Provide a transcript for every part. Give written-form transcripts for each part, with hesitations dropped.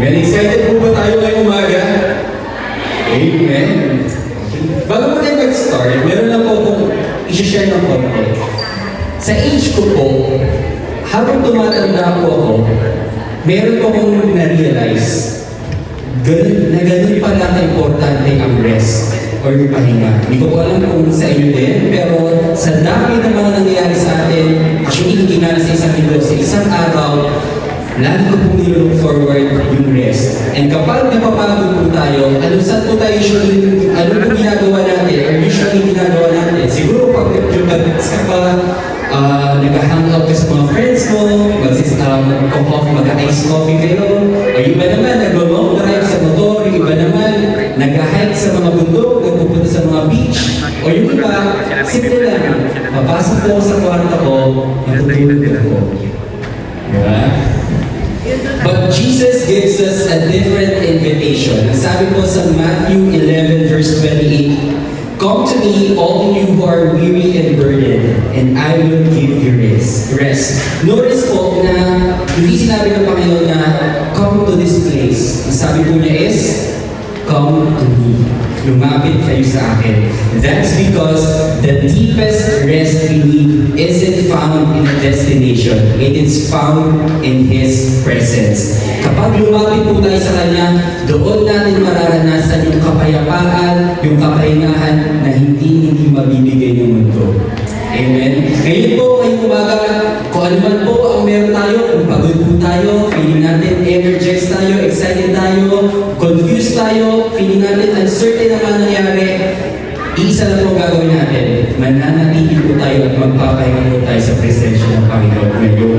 Amen. Excited po ba tayo ngayong umaga? Amen. Bago po tayo mag-start, meron lang po akong i-share ng konti. Sa age ko po, habang tumatanda po ako, meron po akong na-realize na ganun pala ka-importante ang rest or yung pahinga. Hindi ko po alam kung sa inyo din, pero sa dami ng mga nangyayari sa atin, actually hindi nga sa isang linggo, sa isang araw, lagi ko pong nilook forward yung rest. And kapag napapagod po tayo, saan po tayo usually, ano po ginagawa natin, or usually ginagawa natin? Siguro pag nag-jobs ka pa, nag-hangout ka sa mga friends mo, mag-ice coffee kayo, o yung iba naman, nag-long drive sa motor, yung iba naman, nag-hike sa mga bundok, nagpupunta sa mga beach, o yung iba, simple lang, papasok po ako sa kwarto ko, natutulog ako. Diba? But Jesus gives us a different invitation. Ang sabi po sa Matthew 11 verse 28, "Come to me, all you who are weary and burdened, and I will give you rest." Notice po na hindi sinabi ng Panginoon na, "Come to this place." Ang sabi po niya is, "Come to me." Lumapit kayo sa akin. That's because the deepest rest we need isn't found in a destination. It is found in His presence. Kapag lumapit po tayo sa Kanya, doon natin mararanasan yung kapayapaan, yung kapahingahan na hindi mabibigay ng mundo. Amen? Ngayon po, ngayong umaga, kung ano man po ang meron tayo, kung pagod po tayo, feeling natin energized tayo, excited tayo, confused tayo, feeling natin uncertain na nangyari, isa lang po gagawin natin. Mananatili po tayo at magpapahinga po tayo sa presensya ng Panginoon ngayong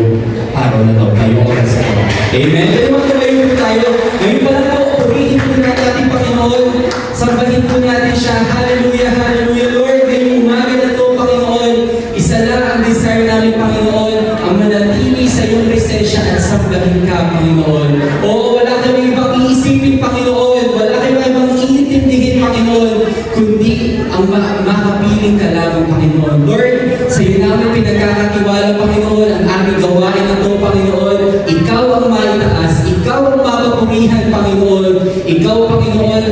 araw na ito, ngayong oras na ito. Amen? Kaya magtumayo po tayo. Ngayon pala po, purihin po natin ating Panginoon. Sambahin po natin siya. Hallelujah, hallelujah, Lord. Ngayong umaga na ito, Panginoon, isa lang ang desire namin, Panginoon, ang manatili sa iyong presensya at sambahin ka, Panginoon. Oo, wala kami ibang iisipin, Panginoon. Wala kami ibang iintindihin, Panginoon, kundi ang makapiling ka lamang, Panginoon. Lord, sa iyo namin pinagkakatiwala, Panginoon, ang aming gawain na ito, Panginoon. Ikaw ang maitaas, ikaw ang mapapurihan, Panginoon. Ikaw, Panginoon,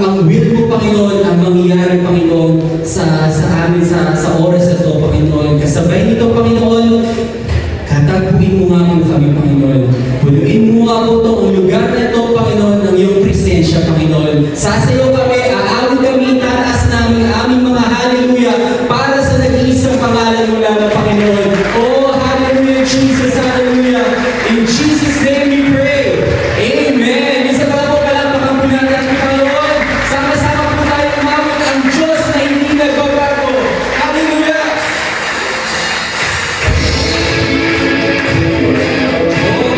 ang will mo, Panginoon, ang mangyayari, Panginoon, sa amin, sa oras na ito, Panginoon. Kasabay nito, Panginoon, katagpuin mo nga po kami, Panginoon. Punuin mo nga po itong lugar na ito, Panginoon, ng iyong presensya, Panginoon. Sasayaw kami, aawit kami, tataas namin aming mga hallelujah para sa nag-iisang pangalan mo lamang, Panginoon. Oh, hallelujah, Jesus, hallelujah. In Jesus' name we pray. Amen. Isa pa po palampakan po natin ang Panginoon. Sama-sama po tayo umawit ang Diyos na hindi nagbabago. Hallelujah. Oh,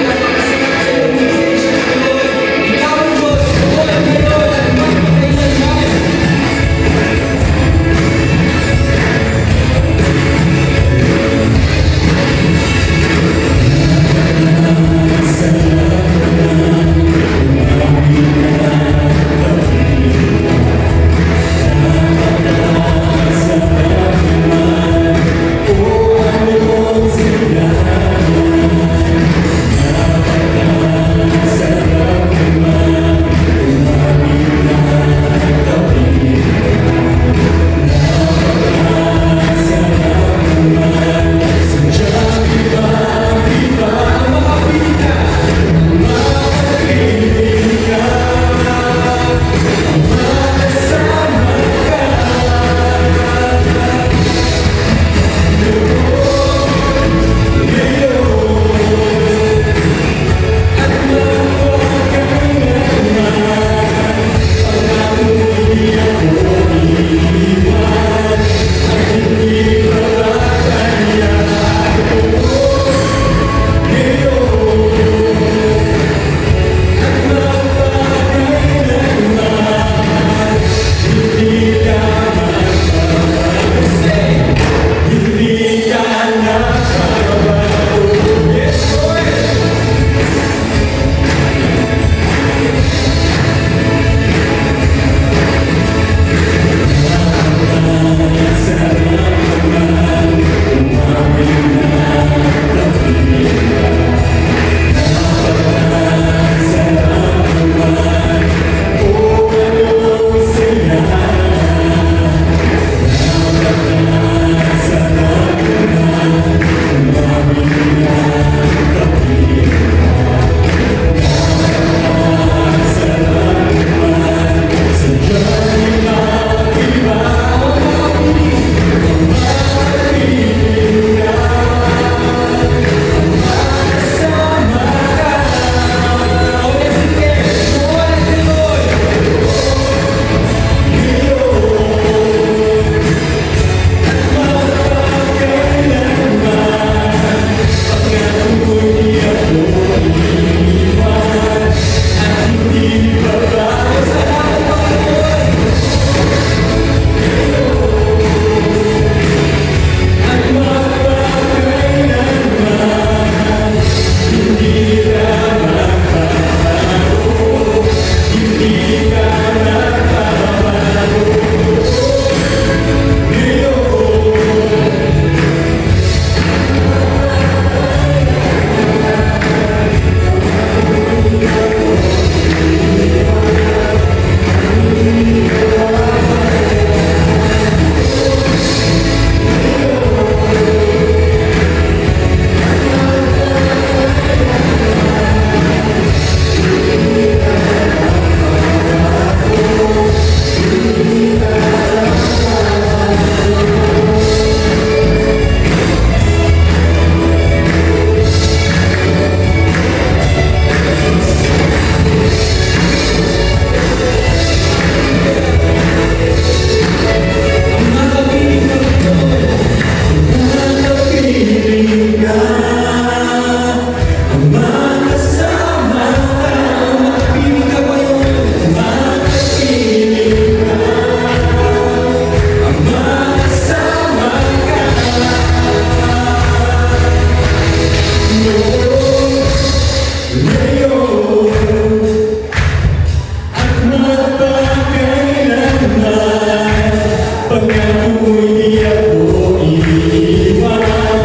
At magpakailanman, pangako di ako iiwan.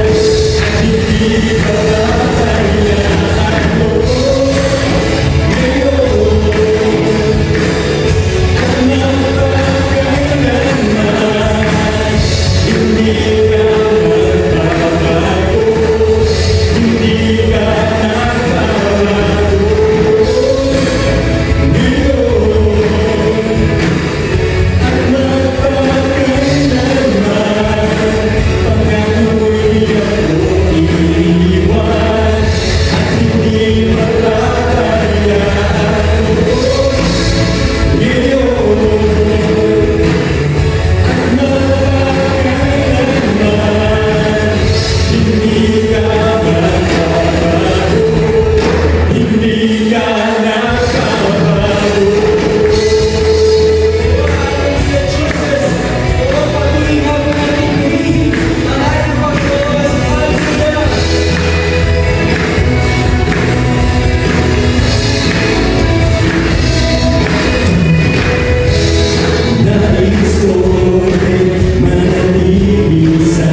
Hindi papatayaan mo ngayon. At magpakailanman, hindi ka magbabago, hindi ka nagbabago ngayon. At magpakailanman, pangako'y ako iiwan at hindi matatayaan mo ngayon. At magpakailanman, hindi ka magbabago, hindi ka nagbabago. Nais ko'y manatili sa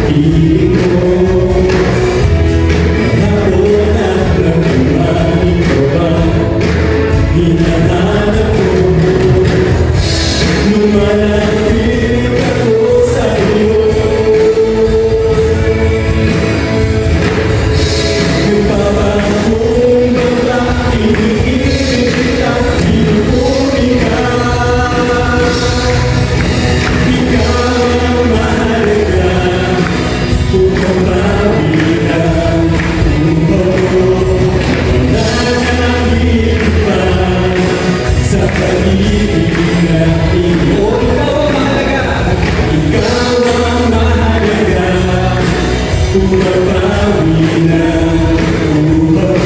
piling mo. Hapon at nagmamahal, ikaw ang hinahanap ko. Lumalapit ako sa iyo, nagpapakumbaba, iniibig kita, pinupuri ka. Ikaw ang mahalaga, pumapawi ang buhay. Wala nang iba sa pag-ibig na iyo. Ikaw ang mahalaga, pumapawi ng buhay.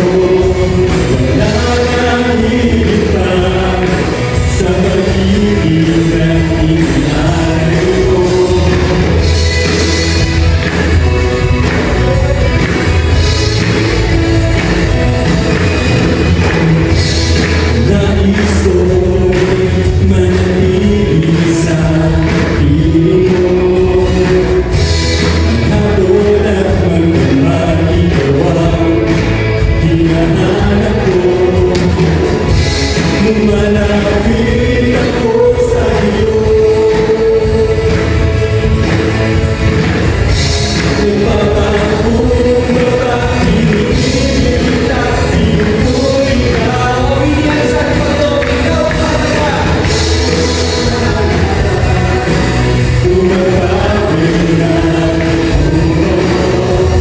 Wala nang iba sa pag-ibig na inaalay ko. Nais ko'y manatili sa piling mo. Hapon at magmamahal, ikaw ang hinahanap ko. Lumalapit ako sa iyo, nagpapakumbaba, iniibig kita, pinupuri ka. Pumapawi ng buhay,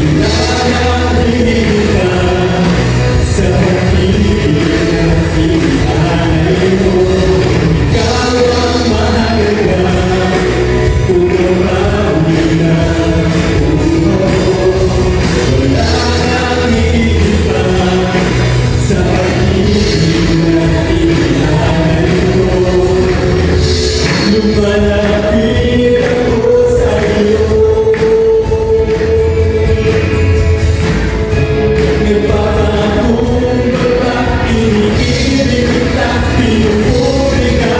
hinahangin ka sa pag-ibig na inaalay mo. Ikaw ang mahalaga, pumapawi ng buhay. Wala nang iba sa pag-ibig na inaalay mo. Lumalapit ako sa iyo, nagpapakumbaba, iniibig kita, pinupuri ka.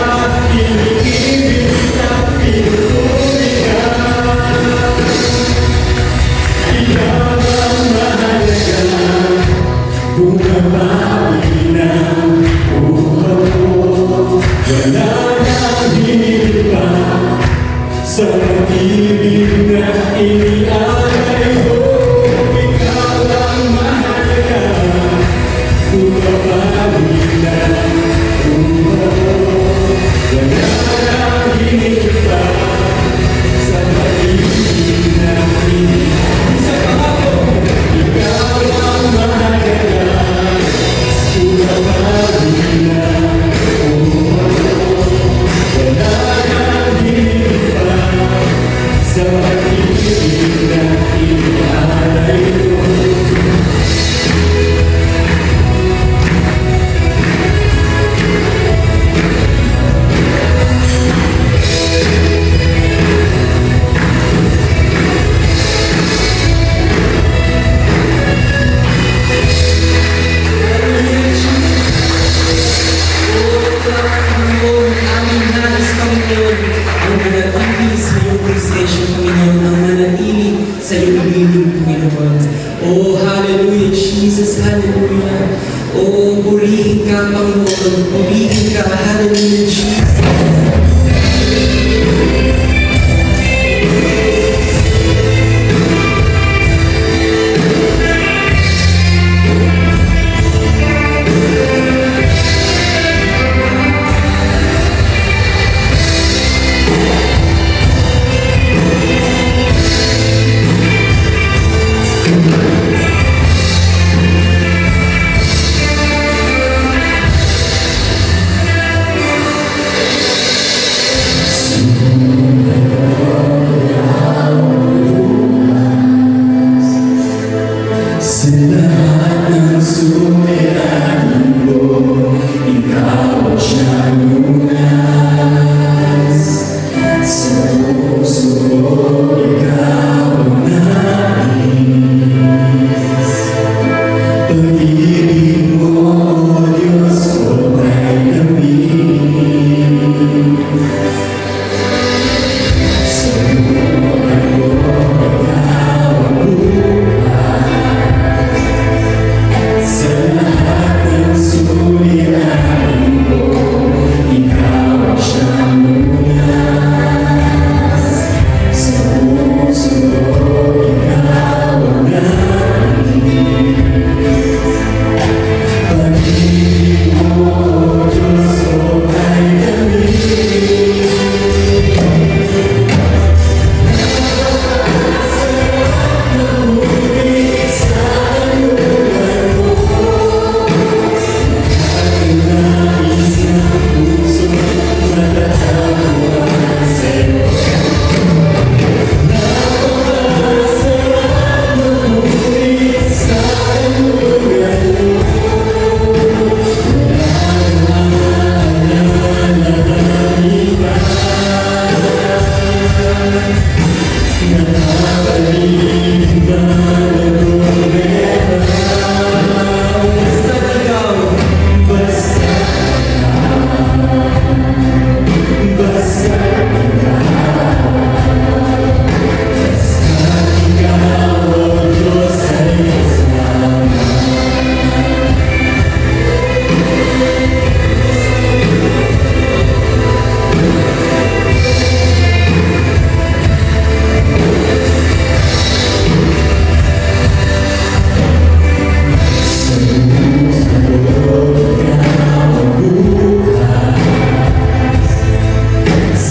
Iniibig kita, pinupuri ka. Ikaw ang mahalaga, bumabawi ng buhay mo. Wala nang iba sa pag-ibig na iniaalay mo. Ikaw ang mahalaga, bumabawi ng buhay mo. Wala nang iba sa pag-ibig na inaalay mo. Ikaw ang mahalaga, bumabawi ng buhay mo. Wala nang iba sa pag-ibig na Hallelujah. Oh, purihin ka, Panginoon. Purihin ka. Hallelujah, Jesus. Sa lahat ng suliranin ko, ikaw ang siyang lunas. Sa puso ko, ikaw ang nais. Pag-ibig mo, O Diyos ko, ay langit. Sa buhay ko, ikaw ang sa lahat ng suliranin ko, ikaw ang siyang lunas. Sa puso ko, ikaw ang nais. Pag-ibig mo, O Diyos ko, ay langit.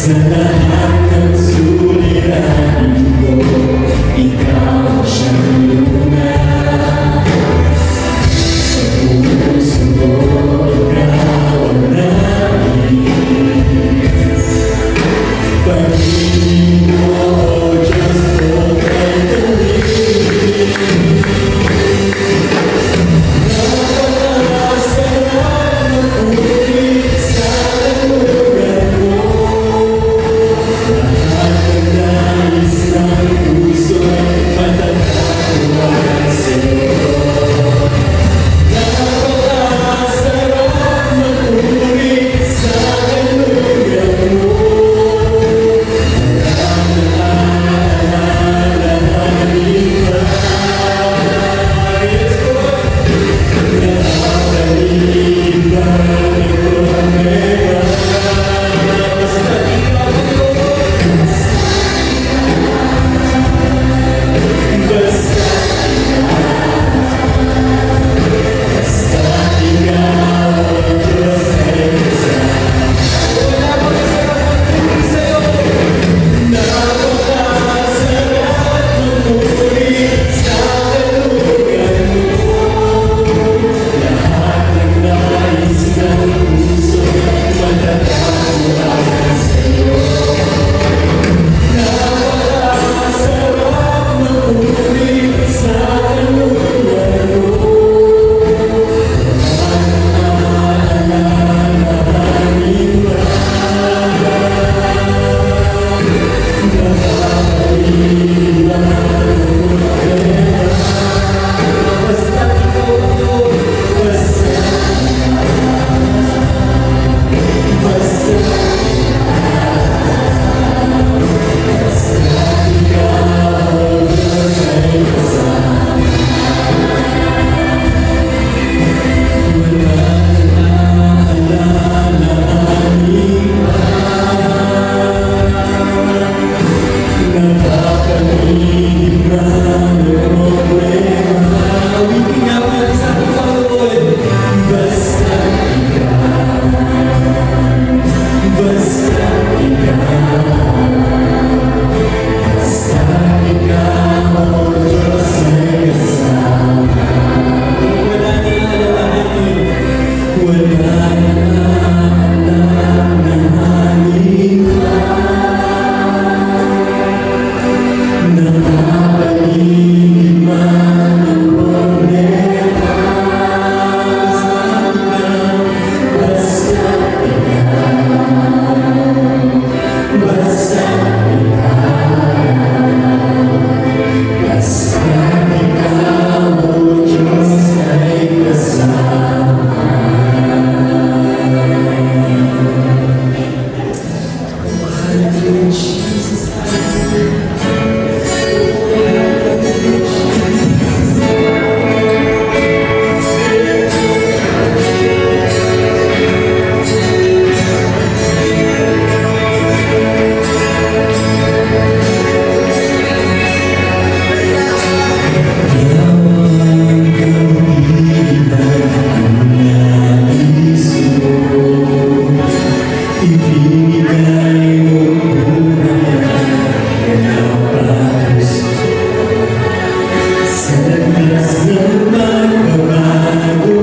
Sa lahat ng suliranin ko, ikaw ang siyang lunas. Sa puso ko, ikaw ang nais. Pag-ibig mo, O Diyos ko, ay langit. Napakasarap ang nais mo. Ibinigay mo buhay na patos ko. Sa landas ng magbabago,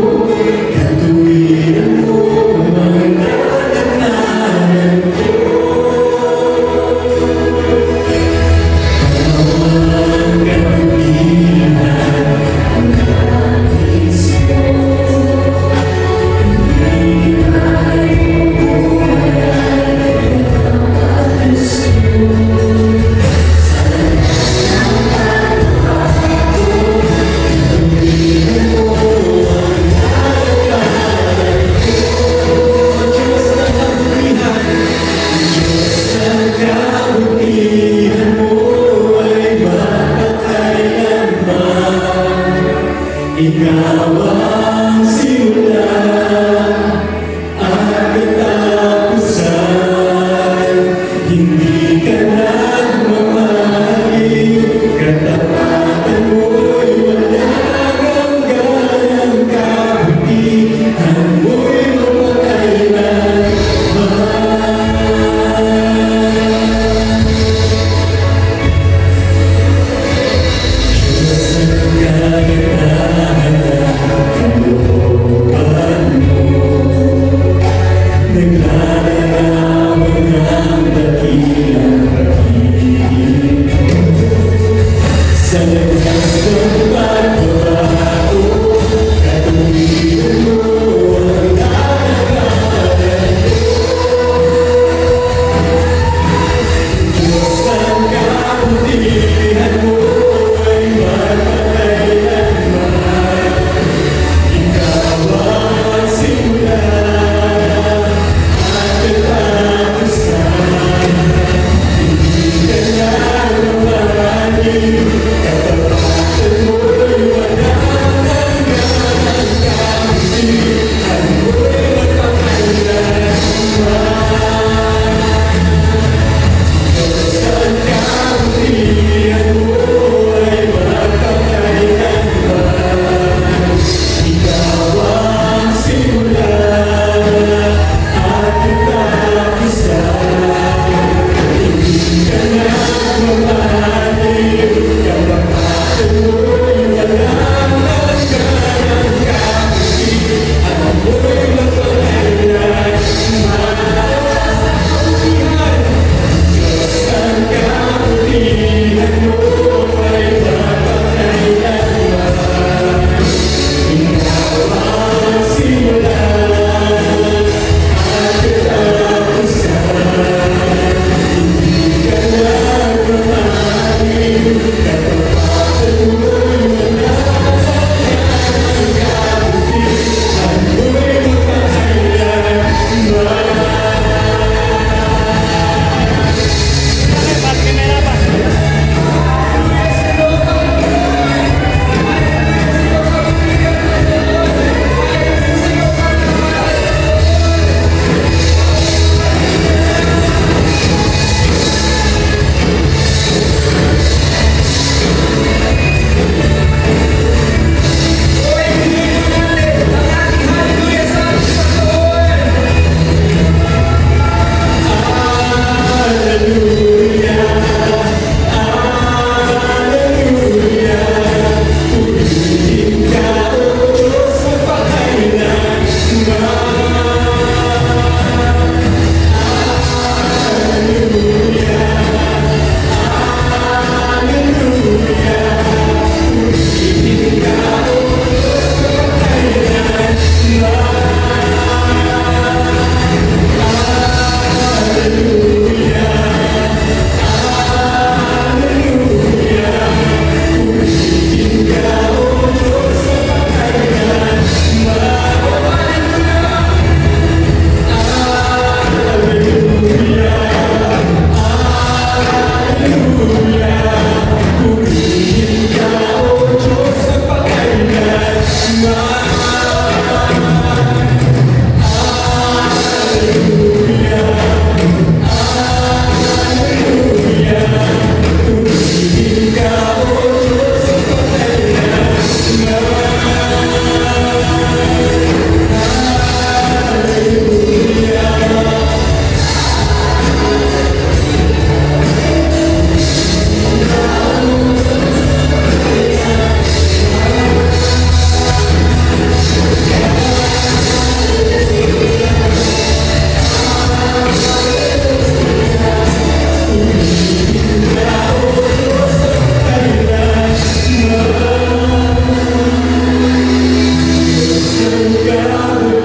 katuwiran mo ang nalakaran ko. Bawang katuwiran ang nais mo.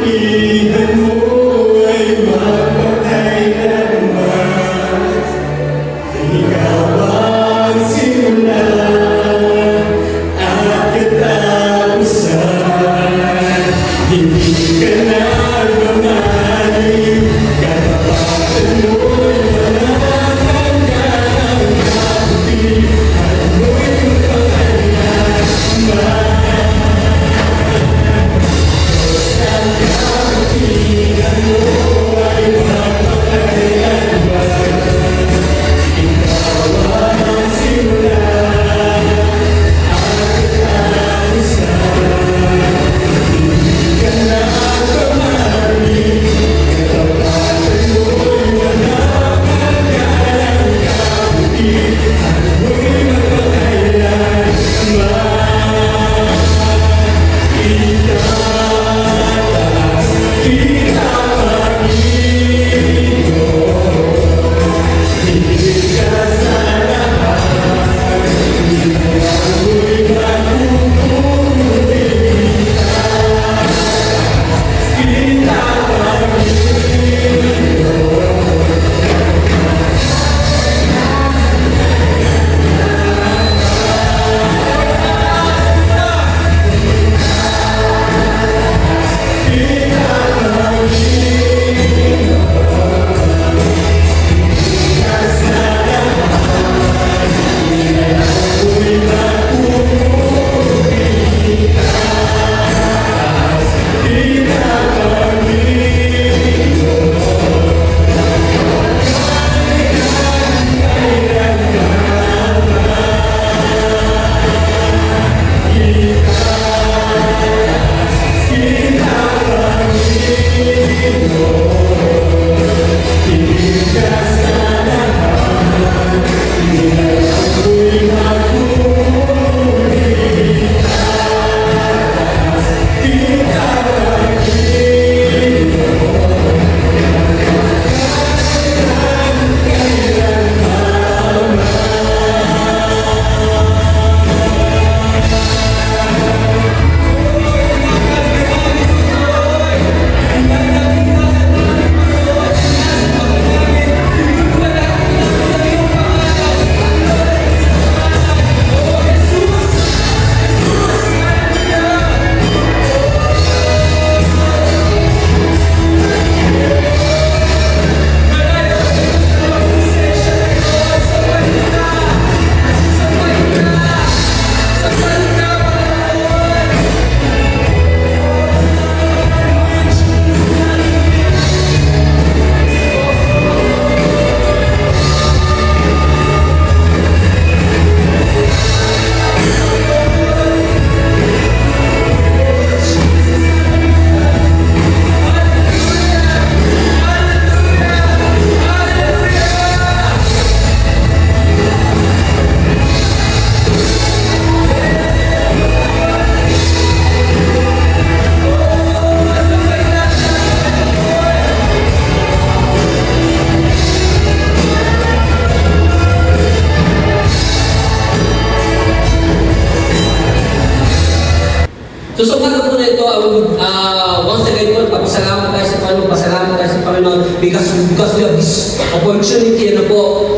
kabutihan mo ay mapakailanman. Ikaw ang simula at katapusan. Hindi ka nagmamahal, katapatan mo'y walang hanggan. Kabutihan mo'y mapakailanman. Kabutihan mo ay mapakailanman. Ikaw ang simula at katapusan. Hindi ka nagmamahal, katapatan mo'y walang hanggan. Kabutihan mo'y mapakailanman. Itataas kita, Panginoon, higit ka sa lahat. Ikaw mo'y mapupuri kita. Kita, So sa umaga po na ito, once again po, pasalamat tayo sa Panginoon, pasalamat tayo sa Panginoon because we have this opportunity na po.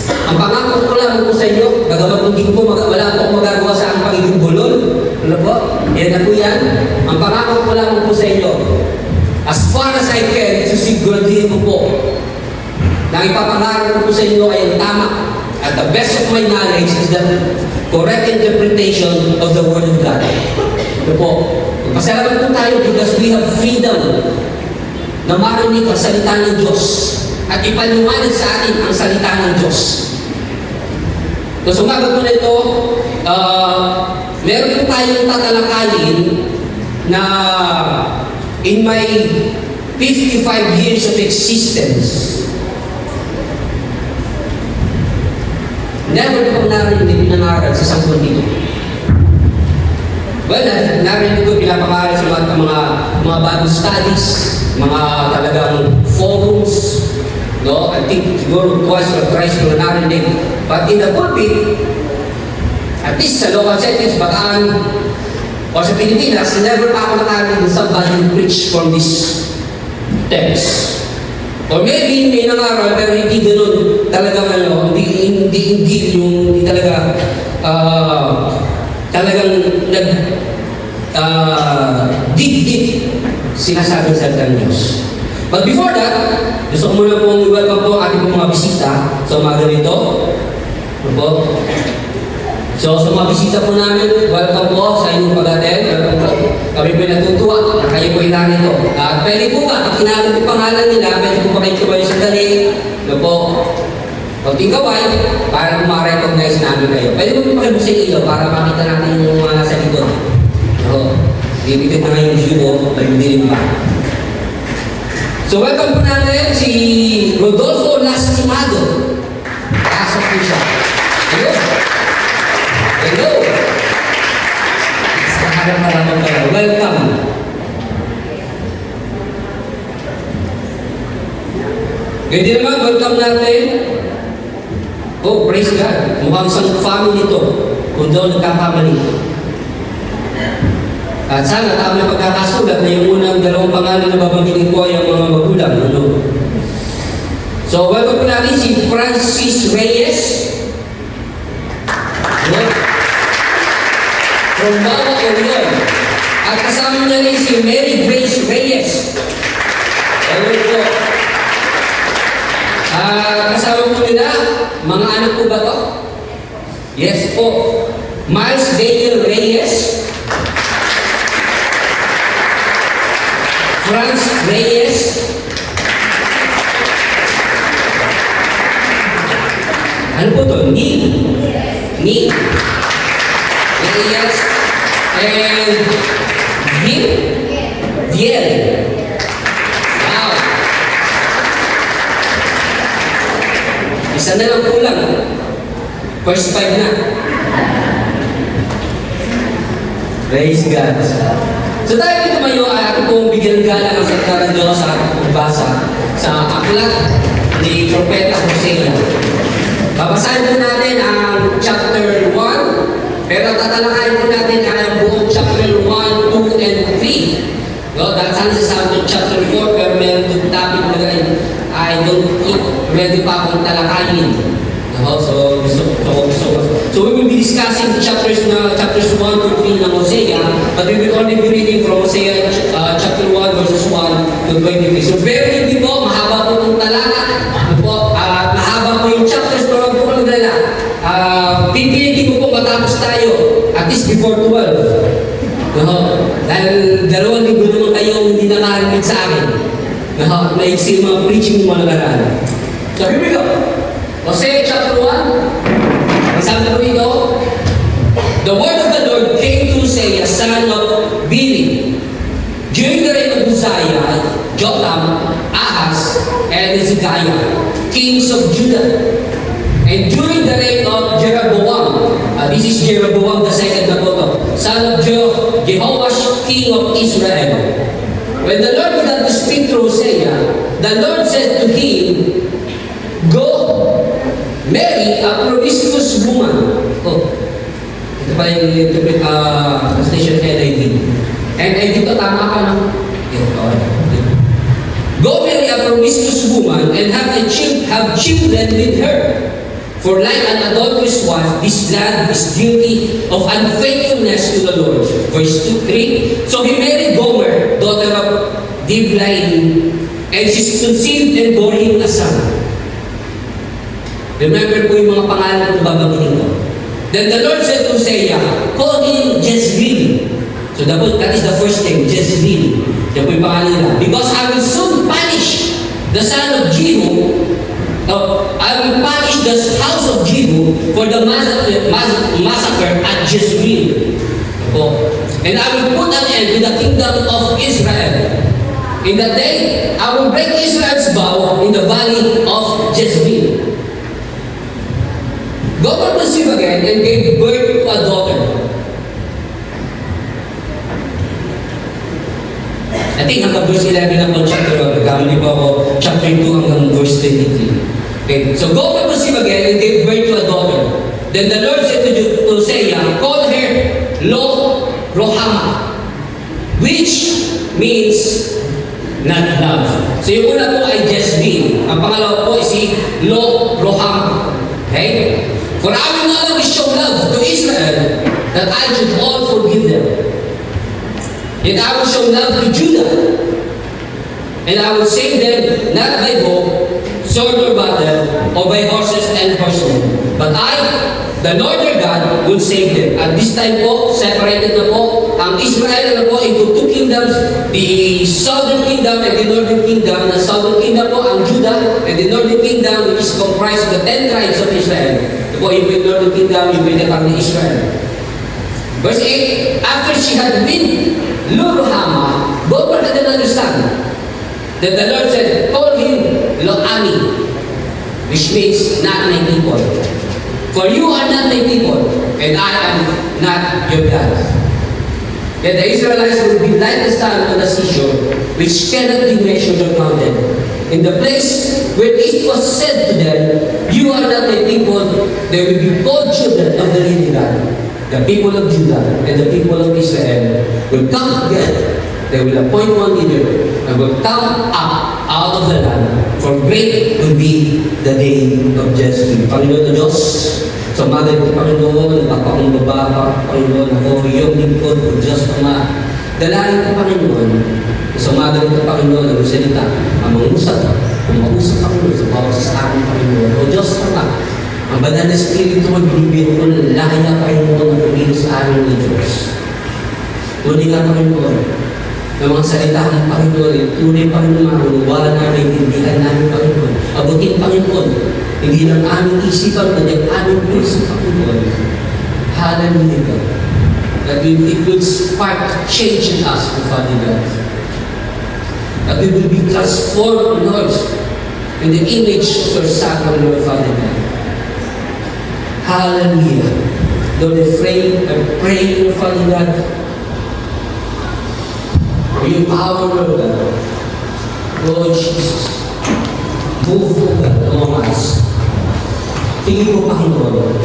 Ang pangako ko lang po sa inyo, bagamat hindi ko wala po akong magagawa sa ang pagiging bulol. Ano po? Yan na po yan. Ang pangako ko lang po sa inyo, as far as I can, susiguraduhin ko po na ipapangako ko po sa inyo ay ang tama. At the best of my knowledge is the correct interpretation of the Word of God. Ito po. Pasalamat po tayo because we have freedom na marinig ang salita ng Diyos at ipaliwanag sa atin ang salita ng Diyos. So, sumagot po na ito, meron po tayong tatalakayin na in my 55 years of existence, never po narinig pinangaral sa sanggol dito. Well, narinig ko pinapangaral sa mga Bible studies, mga talagang forums, no? I think siguro twice or thrice ko narinig. But in the pulpit, at least sa local settings, Bataan, o sa Pilipinas, never pa ako nakarinig ng somebody preach from this text. Or maybe may nangaral pero hindi ganun talagang hindi talaga talagang deep sinasabi sa ng Diyos. But before that, gusto ko muna pong i-welcome po ang ating mga bisita sa umaga nito. Ano po? So, sa mga bisita po namin, welcome po sa inyong pag-attend. Welcome po. Kami po natutuwa na kayo po narito. At pwede po ba, itinawag yung pangalan nila, pwede po ba kayo tumayo sandali? Ano po? Kunting kaway, para ma-recognize namin kayo. Pwede po pakibuk sa ilaw para makita natin yung mga nasa likod. So, bibigyan na ngayon yung view mo, pag-dilim pa. So, welcome po natin si Rodolfo Lastimado. Pasok po siya. Hello. Hello. Sa harap-harapan kayo. Welcome. Ganyan naman, welcome natin. Oh, praise God. Mukhang isang family ito. Kung doon nagkakamali. At sana tama pagkakasulat na yung unang dalawang pangalan na babanggitin ko ay ang mga magulang. Ano? So, welcome po natin si Francis Reyes. Hello? From Bawa, Orion. At kasama niya rin si Mary Grace Reyes. Hello po. Kasama po nila, mga anak po ba to? Yes po. Miles Dale Reyes. Franz Reyes. Ano po to? Neil Reyes. And Viel. Wow. Isa na lang kulang. First 5 na. Praise God. So tayo dito mayo ay ating pong bigyan galang ang salita ng Diyos sa ating pagbasa sa aklat ni Propeta Hosea. Babasahin po natin ang chapter 1, pero tatalakayin po natin ang buong chapter 1, 2, and 3. No, that's sa chapter 4, pero meron itong topic na I don't think ready pa akong talakayin. No, so we will be discussing chapters 1 to 3 ng Hosea, but we will only be reading from Hosea chapter 1 verses 1 to 23. So very hindi po, mahaba po itong talaka. Mahaba po yung chapters, pero huwag po kang dala. Pipilitin mo po matapos tayo, at least before 12. No? Dahil 2 linggo naman kayo hindi nakarinig sa akin. No? Naiksi mga preaching mga nagaraan. So here we go. Hosea chapter 1. Ang sabi ko dito, the word of the Lord came to Hosea, son of Bili, during the reign of Uzziah, Jotham, Ahaz, and Hezekiah, kings of Judah, and during the reign of Jeroboam, this is Jeroboam the second na po, son of Jehoash, king of Israel. When the Lord began to speak to Hosea, the Lord said to him, go, marry a promiscuous woman. Oh, ito pa yung translation kay NIV. NIV ito, tama ka na. Go marry a promiscuous woman and have children with her. For like an adulterous wife, this land is guilty of unfaithfulness to the Lord. Verse 2, 3. So he married Gomer, daughter of Diblaim, and she conceived and bore him a son. Remember po yung mga pangalan na babanggitin ko. Then the Lord said to Hosea, call him Jezreel. So that is the first thing, Jezreel. Yan po yung pangalan nila. Because I will soon punish the son of Jehu. I will punish the house of Jehu for the massacre at Jezreel. And I will put an end to the kingdom of Israel. In that day, I will break Israel's bow in the valley of Jezreel. Gomer conceived again and gave birth to a daughter. I think hanggang verse 11 na po chapter 1. Nagkamali po ako chapter 2 hanggang verse 23. Okay, so Gomer conceived again and gave birth to a daughter. Then the Lord said to Hosea, call her Lo Rohama, which means not love. So yung una po ay just being. Ang pangalawa po is si Rohama. Okay? For I will not only show love to Israel, that I should all forgive them. Yet I will show love to Judah, and I will save them not by bow, sword or battle, or by horses and horsemen. But I, the Lord your God, will save them. At this time po, separated na po ang Israel na po into two kingdoms, the southern kingdom and the northern kingdom. The southern kingdom po ang Judah, and the northern kingdom which is comprised of the 10 tribes of Israel. Ito po yung northern kingdom, yung pinatang ni Israel. Verse 8, after she had win Lo-Ruhamah, Boaz had another son. Then the Lord said, call him Lo-Ami, which means not my people. For you are not my people, and I am not your God. Yet the Israelites will be like the sand on the seashore, which cannot be measured or counted. In the place where it was said to them, you are not my people, they will be called children of the living God. The people of Judah and the people of Israel will come together. They will appoint one leader and will come up out of the land. For great will be the day of judgment. Panginoon na Diyos, sa umaga ito, Panginoon, napapakumbaba pa, Panginoon, ako, iyong lingkod o Diyos, Ama. Dalangin ko, Panginoon, sa umaga ito, Panginoon, ang salita, ang mangusap, Panginoon, sa bawat sa akin, Panginoon. O Diyos, Ama, ang banal na Espiritu mo, binibigyan ko ng lahat na Panginoon ang pumili sa amin ng Diyos. Tunay nga, Panginoon, ng mga salita ng Panginoon, tunay, Panginoon, wala na maintindihan namin, Panginoon. Abutin, Panginoon, hindi lang aming isipan, kundi ang aming puso, Panginoon. Hallelujah, God. That it will spark change in us, O Father God. That we will be transformed, Lord, in the image of your Son, Lord, Father God. Hallelujah. Lord, I'm praying, Father God, for your power, Lord God. Lord Jesus, move, Lord God, among us. Tingin mo, Panginoon.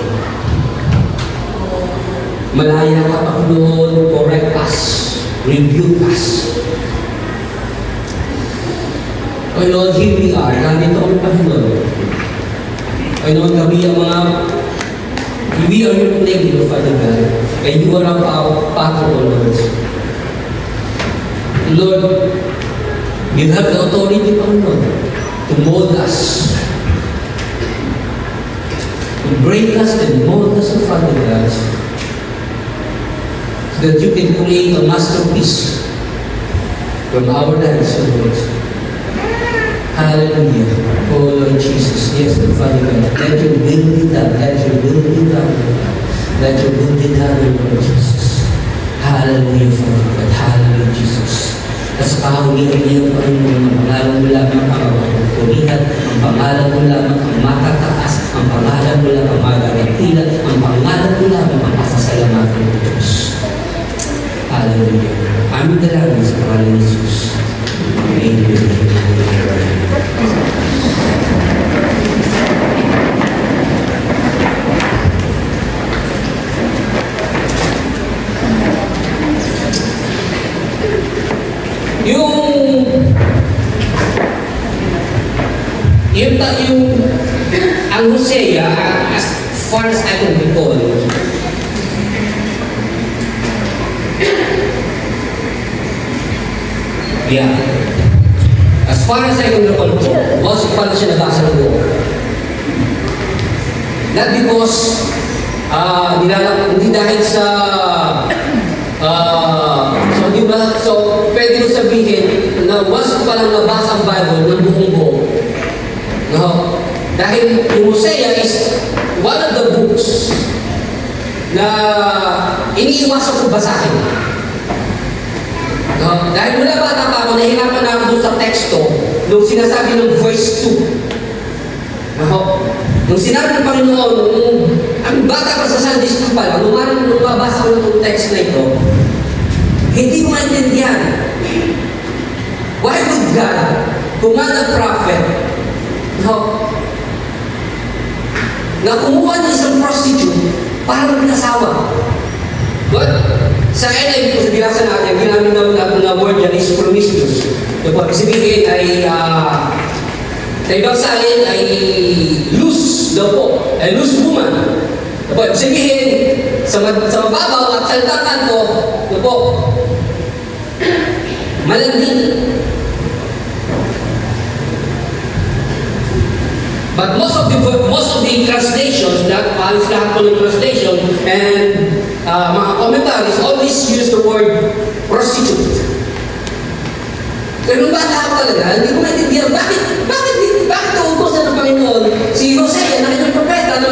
Malaya ka, Panginoon, correct us, rebuke us. O Lord, here we are. Nandito kami, Panginoon. Panginoon, kami ang mga we are your name, Father God, and you are our Father, Lord. Lord, you have the authority, Panginoon, to mold us, to break us and mold us, Father God, so that you can create a masterpiece from our lives, Lord. Hallelujah. Oh Lord Jesus, yes, Lord Father God, let your will be done, let your will be done, let your will be done, Lord Jesus. Hallelujah, Father God, hallelujah, Jesus. At sa kahulihan niyo, Panginoon, ang pangalan mo lamang ang pagpupurihan, ang pangalan mo lamang ang matataas, ang pangalan mo lamang ang magagatilan, ang pangalan mo lamang ang pasasalamatan ng Diyos. Hallelujah. Aming dalangin sa pangalan ni Jesus. Amen. Ang Hosea, as far as I can recall, as far as I can recall po, once pa na siya nabasa ng buo. Not because, hindi dahil sa, so pwede mo sabihin na once pa lang nabasa ang Bible ng buong buo, no? Dahil yung Hosea is one of the books na iniiwasan ko basahin. No? Dahil mula bata pa ako, nahihirapan na ako doon sa teksto nung sinasabi ng verse 2. No? Nung sinabi ng Panginoon, ang bata pa sa Sunday School pa lang, nung mabasa ko ng text na ito, hindi ko maintindihan. Why would God command a prophet, no, na kumuha ng isang prostitute para mag-asawa? What? Sa NIV po sa binasa natin, ginamit natin na word yan is promiscuous. Ito po, sabihin ay sa ibang salin ay loose daw po, ay loose woman. Ito po, sabihin sa mababaw at saltatan po, ito po, malandi. But most of the translations, that halos lahat po ng translation and mga commentaries always use the word prostitute. Pero nung bata ako talaga, hindi ko maintindihan bakit uutosan ng Panginoon si Hosea na kanyang propeta na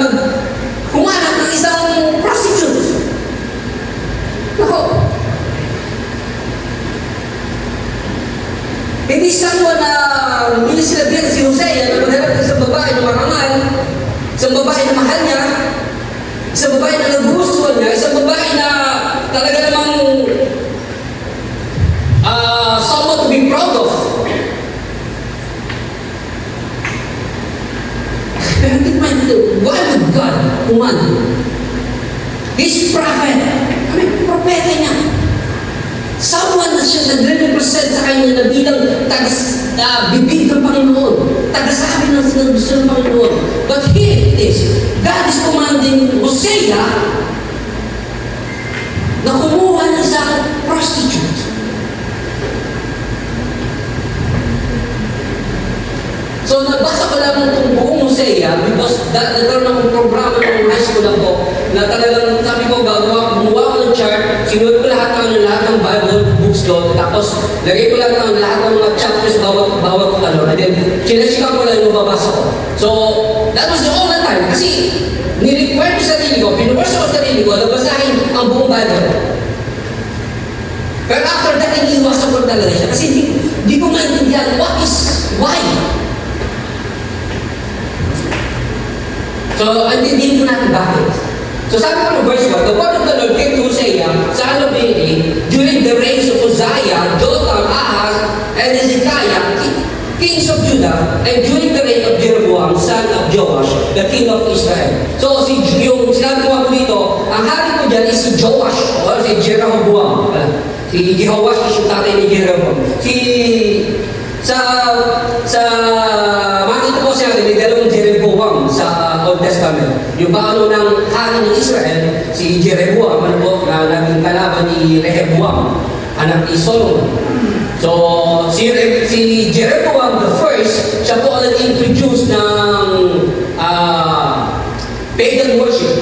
humanap ng isang prostitute. Nako. Hindi someone na hindi sila bilang si Hosea na maghanap ng isang babae na marangal, isang babae na mahal niya, isang babae na nagugustuhan niya, isang babae na talaga namang someone to be proud of. Pero hindi ko maintindihan, why would God command His prophet, propeta niya, someone na siya nagre-represent sa kanya na bilang bibig ng Panginoon, tagasabi ng sinagusto ng Panginoon. But here it is, God is commanding Hosea na kumuha ng isang prostitute. So nabasa ko lang itong buong Hosea because nagkaroon akong programa ng high school ako na talagang sabi ko, gumawa ko ng chart, sinuot ko lahat ng Bible books doon, tapos lagay ko lang lahat ng mga chapters bawat ano, and then sinasika ko lang yung babasa ko. So, that was the only time, kasi ni-require ko sa sarili ko, pinuwasa ko sa sarili ko, nabasahin ang buong Bible. Pero after that, iniiwasan ko talaga siya, kasi hindi ko maintindihan why? So, antindihin ko natin bakit. So, sabi ko ng verse 1, the word of the Lord came to Hosea, son of Beeri, during the reigns of Uzziah, Jotham, Ahaz, and Hezekiah, kings of Judah, and during the reign of Jeroboam, son of Joash, the king of Israel. So, yung sinabi ko ako dito, ang hari ko dyan is si Joash, o si Jeroboam. Si Jehoash is yung tatay ni Jeroboam. Sa makita po siya, may dalawang Jeroboam sa Old Testament. Yung paano ng hari ng Israel, si Jeroboam, ano po, na naging kalaban ni Rehoboam, anak ni Solomon. So, si Jeroboam the first, siya po ang nag-introduce ng pagan worship.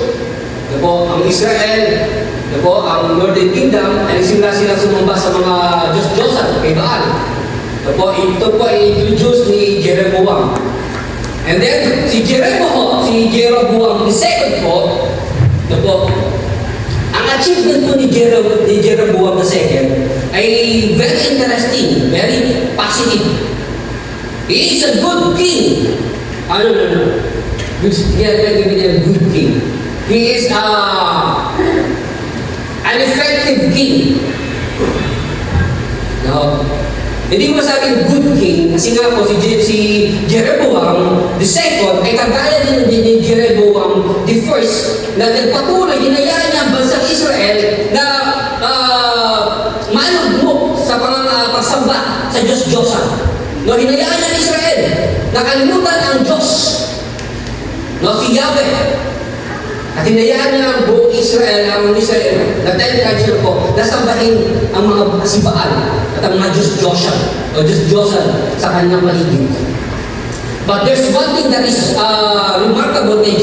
Ito po, ang Israel, ito po, ang Northern Kingdom, ay nagsimula silang sumamba sa mga Diyos-Diyosan, kay Baal. Ito po i-introduce ni Jeroboam. And then, si Jeroboam the second po, ito po, ang achievement po ni Jeroboam the second ay very interesting, very positive. He is a good king. No. Good king. He is an effective king. No? Hindi ko masabing good king kasi nga po si Jeroboam the second ay kagaya din ni Jeroboam the first na nagpatuloy, hinayaan niya ang bansang Israel na malugmok sa pagsamba sa Diyos-Diyosan. No, hinayaan niya ang Israel, nakalimutan ang Diyos, no, si Yahweh. At hinayaan niya ang buong Israel, na 10 tribes po, nasambahin ang mga Baal at ang mga Diyos-Diyosan sa kanilang paligid. But there's one thing that is remarkable kay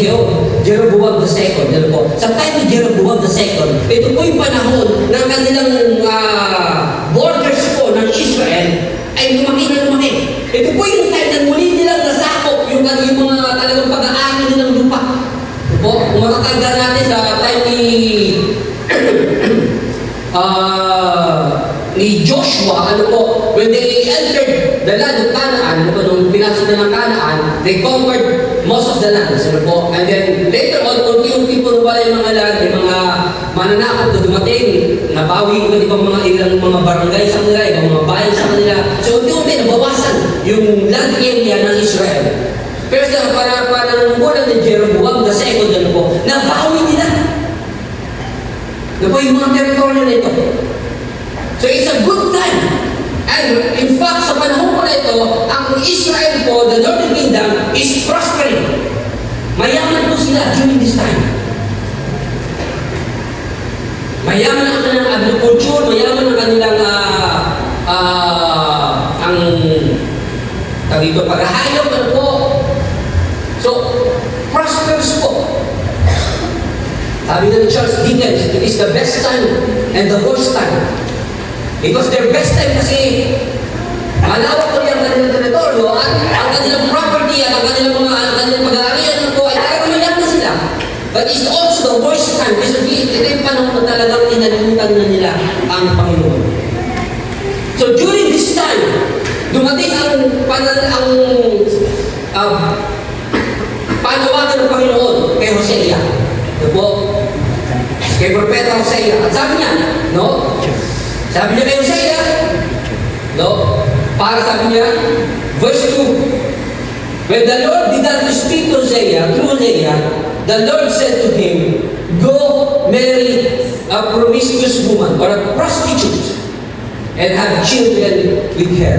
Jeroboam the second. Sa time ni Jeroboam the second, ito po yung panahon ng kanilang borders po ng Israel ay lumaki na lumaki. Ito po yung time na muli nilang nasakop yung mga talagang pag-aari nilang lupa. Kung matatanda natin sa time ni Joshua, when they entered the land of Canaan, nung pinasok na ng Canaan, they conquered most of the land. And then later on, unti-unti po wala yung mga land, yung mga mananakot na dumating, nabawi ko ibang ilang mga barangay sa kanila, ibang mga bayan sa kanila. So unti-unti nabawasan yung land area ng Israel. Pero sa pananungkulan ni Jeroboam the second, nabawi nila. Ito po yung mga teritoryo na ito. So it's a good time. And in fact, sa panahon po na ito, ang Israel po, the Northern Kingdom, is prospering. Mayaman po sila during this time. Mayaman ang kanilang agriculture, mayaman ang kanilang paghahayop, ano po. So, prosperous po. Sabi nga ni Charles Dickens, it is the best time and the worst time. It was their best time kasi malawak ko ang kanilang teritoryo at ang kanilang property at ang kanilang pag-aarian po ay talagang mayaman na sila. But it's also the worst time kasi ito yung panahon na talagang inalimutan na nila ang Panginoon. So during this time, dumating ang panawagan ng Panginoon kay Hosea. Ito po, kay Propeta Hosea. At sabi niya, no? Sabi niya kay Hosea, no? Para sabi niya, verse 2, when the Lord began to speak to Hosea, through Hosea, the Lord said to him, go marry a promiscuous woman or a prostitute and have children with her.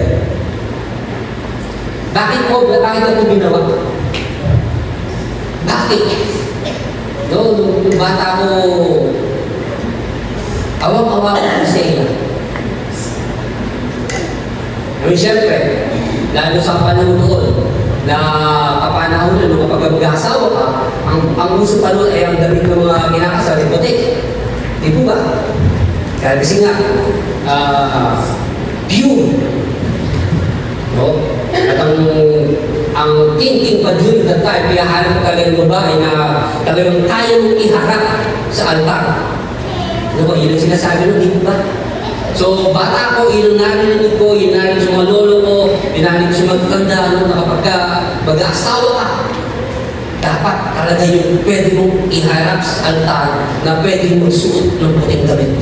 Bakit po? Bakit ako ginawa? Bakit? No, nung bata ko, awang-awa ko sa iya. I mean, siyempre, lalo sa panahon noon, na kapanahon na nung kapag mag-asawa ka, ang gusto pa noon ay ang damit ng mga kinakasal, puti. Di po ba? Kaya kasi nga, pure. No? At ang thinking pa during that time, piyahanap ka talagang babae na talagang kaya mong iharap sa altar. Ano ba? Yun ang sinasabi nun, di ba? So, bata ko, yun ang narinig ko, yun narinig sa mga lolo ko, yun narinig sa magkanda, ano, na kapag mag-aasawa ka, dapat talaga yung pwede mong iharap sa altar na pwede mong suot ng puting damit.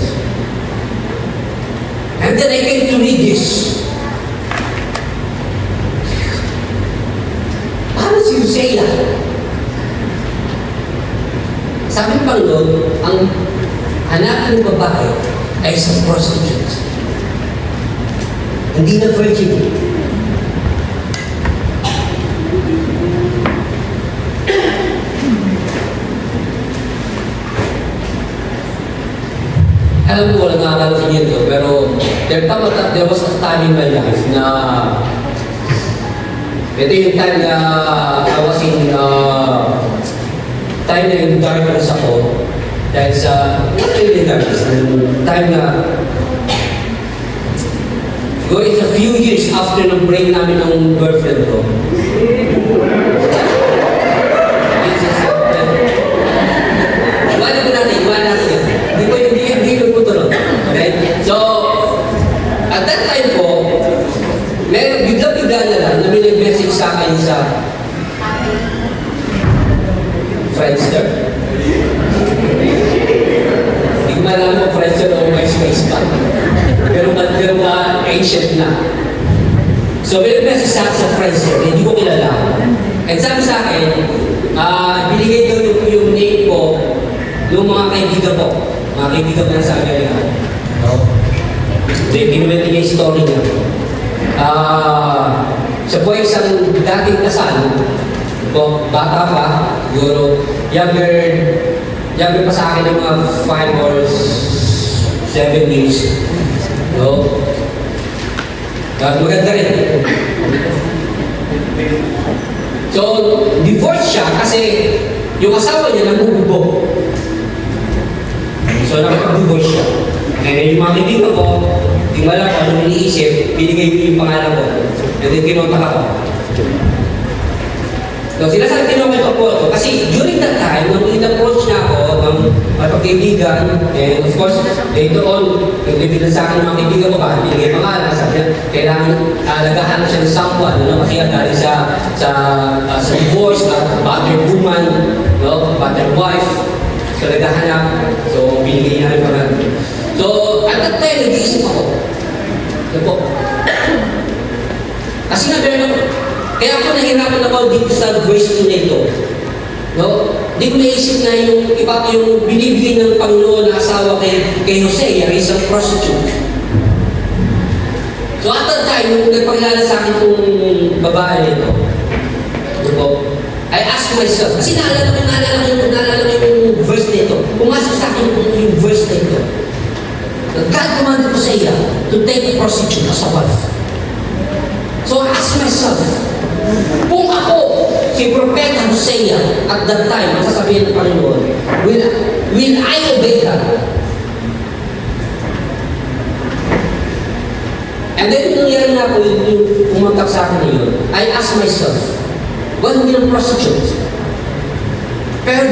And then I came to read this. Paano si Hosea? Sabi ng Panginoon, ang hanapin ng babae ay isang prostitute. Hindi na virgin. Alam ko, walang nakakala sa inyo, pero there was a time in my life na ito yung time na I was in time na yung darkness ako dahil sa really darkness, time na going a few years after ng break namin ng girlfriend ko. Iwanan natin. Hindi ko tuloy. Right? So, at that time po, meron bigla-bigla na lang na may nag-message sa akin sa Friendster. Hindi ko malaman mo Friendster o MySpace pa. Pero ancient na. So, may nag-message sa akin sa Friendster, hindi ko kilala. And sabi sa akin, binigay daw yung name ko yung mga kaibigan ko. Mga kaibigan ko na sa Amerika. No? So, binuwento niya yung story niya. Siya po ay isang dating kasal. Bata pa, siguro, younger pa sa akin ng mga 5 or 7 years. No? Maganda rin. So, divorce siya kasi yung asawa niya namumubog. So, nakapag-divorce siya. Kaya yung mga kaibigan ko, yung wala ko, anong iniisip, binigay ko yung pangalan ko. And then, kinontak ako. So, tinawag ko ito. Kasi during that time, nung in-approach niya ako ng pagkaibigan, and of course, later on, nagbibilan sa akin ng mga kaibigan ko ba, binigay pangalan, sabi niya, kailangan naghahanap siya ng someone, kasi galing sa divorce, battered woman, battered wife, so naghahanap, so binigay niya yung pangalan. So, at that time, nag-iisip ako. Ito po. Kasi nga, kaya ako nahirapan ako dito sa verse 2 na ito. No? Hindi ko naisip na yung iba yung binibigay ng Panginoon na asawa kay Hosea, isang prostitute. So at that time, nung nagpakilala sa akin itong babae nito, I asked myself, kasi naalala ko yung verse nito. Pumasok sa akin yung verse nito. God commanded Hosea to take a prostitute as a wife. So I asked myself, kung ako, si Propeta Hosea at that time, ang sasabihin ng Panginoon, will I obey her? And then, nung nangyari na po, yung pumuntak sa akin na yun, I asked myself, what will be a prostitute? Pero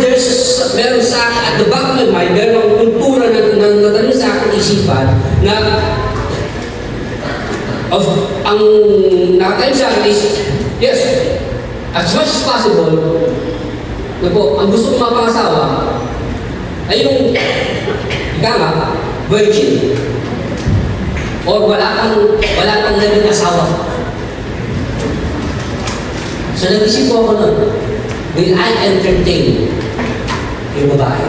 meron sa akin, at the back of my mind, meron akong kultura na natanong sa akin isipan na ang nakatanim sa akin is, yes, as much as possible, na po, ang gusto kong mapangasawa ay yung ika virgin. Or wala kang naging asawa. So nag-isip po ako nun, will I entertain yung babae?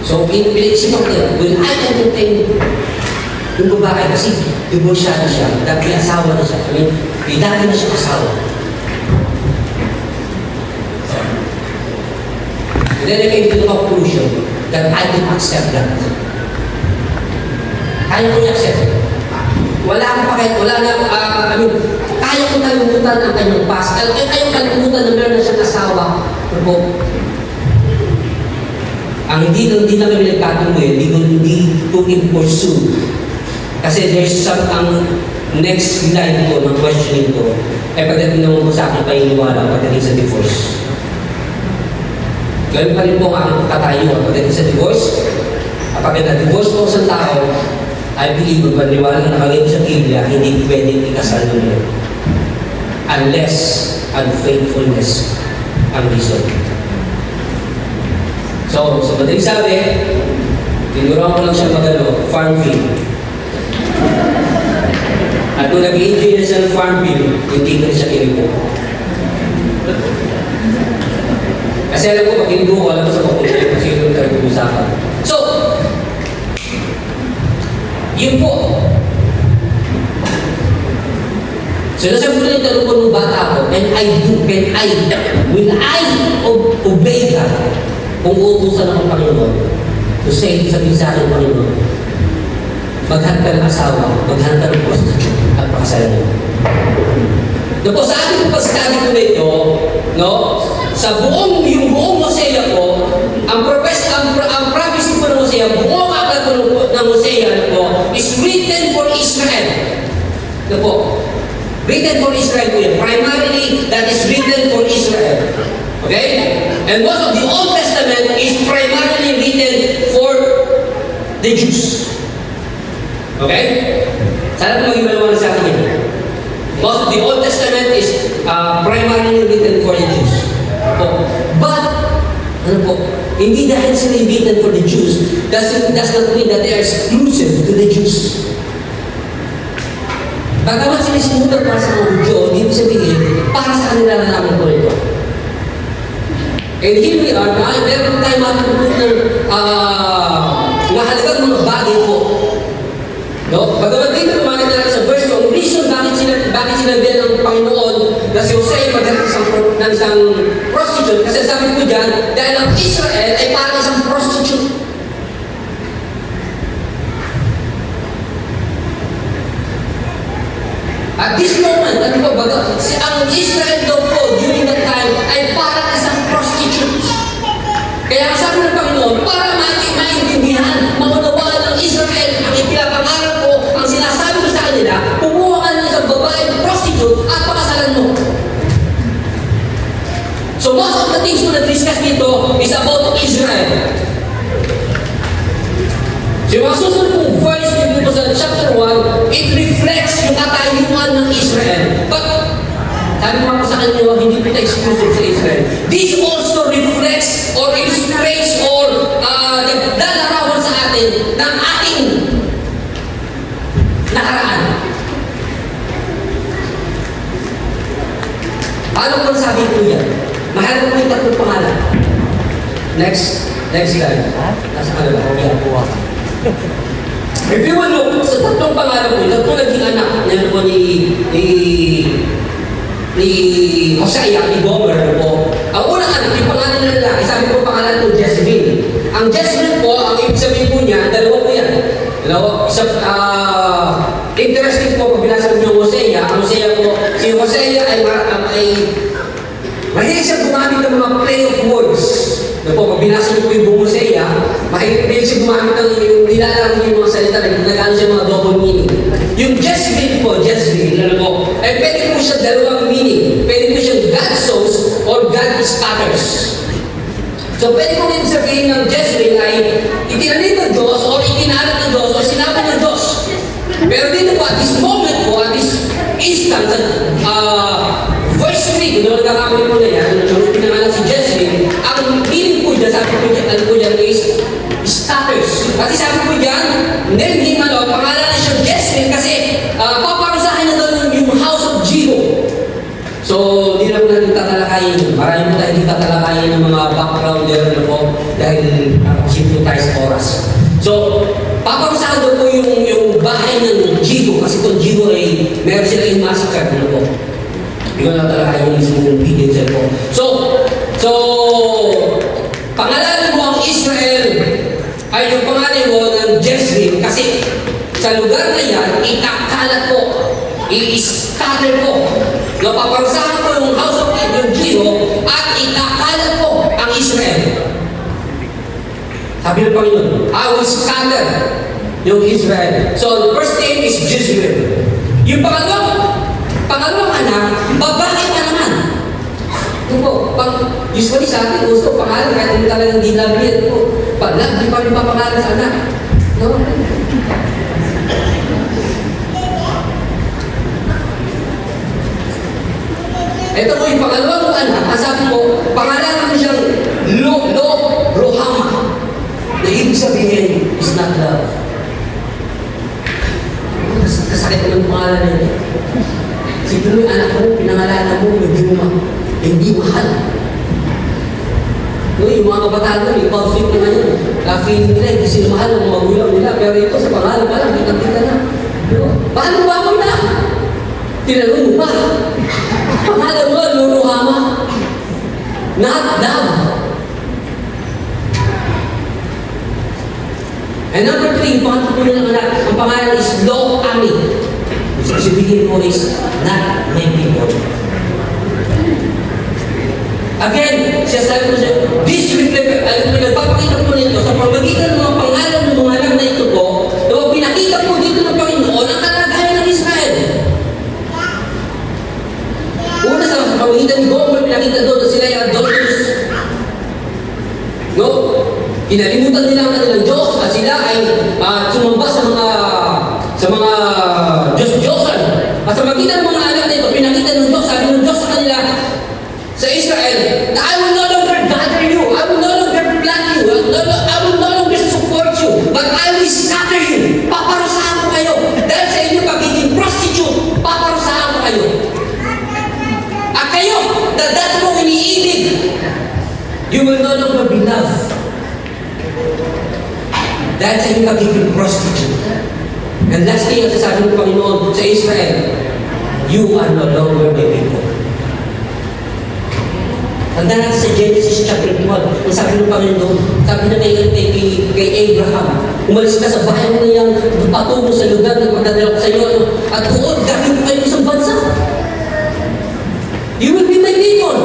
So pinag-isip ako nila, will I entertain yung babae? Kasi divorsyado siya, may asawa na siya. I mean, may dati na siya asawa. And then I came to the conclusion that I can accept that. Kaya ko i-accept. Wala akong pakit, kaya ko kalimutan ang kanyang past. Kaya ko kalimutan na meron na siyang asawa. Pero ang hindi na kami nagkatumuhin, hindi ko i-pursue. Kasi there's ang next line ko, ng questioning ko, ay pagdating naman ko sa akin paniniwala pagdating sa divorce. Gawin pa rin po ang katayuan pagdating sa divorce. Kapag na-divorce po sa tao, I believe na paniwala na nakalagay sa Biblia, hindi pwedeng ikasal nila. Unless unfaithfulness ang reason. So madaling sabi, tinuruan ko lang siya farm field. At kung nag-i-enjoy na siya ng farm field, hindi ko na siya kinipo. Kasi alam ko, pag kinipo ko, alam ko sa papunta kasi yun yung talagang usapan. So, yun po. So, nasabi ko na yung tanong ko nung bata ko, will I obey God kung uutusan ng Panginoon to say, sabihin sa akin ng Panginoon, maghanap ka ng asawa, maghanap ka ng prostitute at pakasalan mo. Doon po sa ating pag-study ko nito, no, yung buong Hosea po, ang promise po ng Hosea, buong aklat po ng Hosea po, is written for Israel. Ito po, written for Israel po yan. Primarily, that is written for Israel. Okay? And most of the Old Testament is primarily written for the Jews. Okay? Sana po maging maliwanag sa akin yan. Most of the Old Testament is primarily written for the Jews. But, hindi dahil sila written for the Jews, does not mean that they are exclusive to the Jews. Bagamat sila sinulat para sa mga Hudyo, hindi sabihin, para sa kanila na namin po ito. And here we are, meron tayo matutunan ng mahalagang mga bagay po. No? Bagamat dito lumalit na sa verse ko, ang reason bakit sinabi ng Panginoon na si Hosea maghanap ng isang prostitute, kasi sabi ko dyan, dahil ang Israel ay parang isang prostitute. At this moment, ang Israel daw po during that time ay parang isang prostitute. Kaya ang sabi ng Panginoon, para maintindihan, maunawaan ng Israel, ang ipinapangarap ko, ang sinasabi ko sa kanila, kumuha ka ng isang babaeng prostitute at pakasalan mo. So most of the things we na-discuss dito is about Israel. So yung mga susunod kong verse dito sa chapter 1, it reflects yung katayuan ng Israel. But, sabi ko sa kanyo, Next slide. Nasa kanila. If you will look, sa tatlong pangalan po, tatlong naging anak niya po ni Hosea, ni Gomer po. Ang unang anak, yung pangalan ng lalaki, sabi po pangalan po Jezreel. Ang Jezreel po, ang ibig sabihin po niya, dalawa po yan. Dalawa, interesting po, pag binasa mo yung Hosea, ang Hosea po, si Hosea ay mahilig siya gumamit ng mga play of words. Na po, pag binasa niyo po yung buong Hosea, mahilig siya gumamit ng nilalang yung mga salita na nag-ano siya mga double meaning. Yung Jezreel po, ano po, ay pwede po siya dalawang meaning. Pwede po siya God sows or God scatters. So pwede po rin sabihin ng Jezreel ay itinanim ng Diyos or itinalat ng Diyos or sinabi ng Diyos. Pero dito po, at this moment po, at this instant, verse 3, kung nagkakamali po na yan, nung pinangalan si Jezreel, ang meaning po dyan, sabi po dyan, ano po dyan is scatters. Kasi sabi po dyan, name him, pangalan na siya Jezreel kasi paparusahin na daw yung house of Jeho. So, di na po natin tatalakayin. Marami po tayo hindi tatalakayin ng mga background there po dahil simple tayo sa oras. So, paparusahan daw po yung bahay ng Jeho kasi kung Jeho ay meron sila yung massacre po. Hindi ko natalakayin yung mismong video dyan po. So, pangalanan mo ang Israel ay yung pangalan mo ng Jezreel kasi sa lugar na yan, ikakalat ko, i-scatter ko. Napaparusahan ko yung house of Jeho at ikakalat ko ang Israel. Sabi ng Panginoon, I will scatter yung Israel. So, the first name is Jezreel. Yung pangalawang anak, babae pa naman. Ito po, usually sa atin, gusto pangalan, kahit hindi talagang dinabiyat po. Pag di pa rin papangalan sa anak. No? Ito po yung pangalawang anak, ang sabi mo, pangalan mo siyang Rohama. Na ibig sabihin is not love. Kasakit naman pangalan na yun. Siguro yung anak mo, pinangalanan mo, hindi mahal. No, yung mga kabataan mo, yung conflict naman yun. Feeling nila, hindi sila mahal ng mga magulang nila. Pero ito, sa pangalan pa lang, kitang-kita na. Paano ba ako na? Tinanong mo ba? Pangalan mo, Rohama. Not love. And number 3, pangatlo ng anak, ang pangalan is Lo-Ami. Sabihin mo is not my people. Again, siya sabi mo siya, this reflect, nagpapakita po nito sa pamagitan ng mga pangalan ng mga anak na ito po, diba, pinakita po dito ng Panginoon ang kalagayan ng Israel. Una sa pamagitan ni Gomer, pinakita doon na sila yung adulterous. No? Kinalimutan nila ang kanilang Diyos at sila ay sumamba sa mga Diyos-Diyosan. At sa magitan ng mga anak na ito, pinakita ng Diyos, sabi ng Diyos sa kanila, sa Israel, na I will no longer gather you, I will no longer plant you, I will no longer support you, but I will scatter you. Paparusahan ko kayo. Dahil sa inyo pagiging prostitute, paparusahan ko kayo. At kayo, dati mong iniibig, you will no longer be loved. Dahil sa inyo pagiging prostitute. And lastly, ang sasabi ng Panginoon sa Israel, you are no longer my people. Tanda natin sa Genesis chapter 12, ang sabi ng Panginoon, sabi na kay Abraham, umalis ka sa bahay mo na yan, patungo sa lugar na magdadala ko sa iyo, at doon, gagawin ko kayo isang bansa. You will be my people.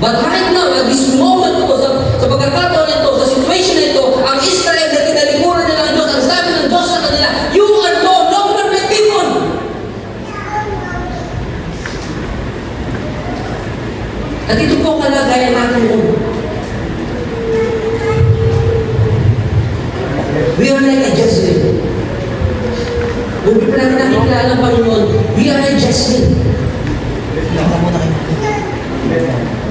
But right now, at this moment po, sa pagkakataon nito, sa situation nito, ang Israel na kinalikuran nila ang Diyos, ang sabi ng Diyos sa kanila, you are no longer my people. At ito po ang kalagayan natin noon. We are like a Jezreel. Kung di pa natin nakikilala ng Panginoon, we are like Jezreel.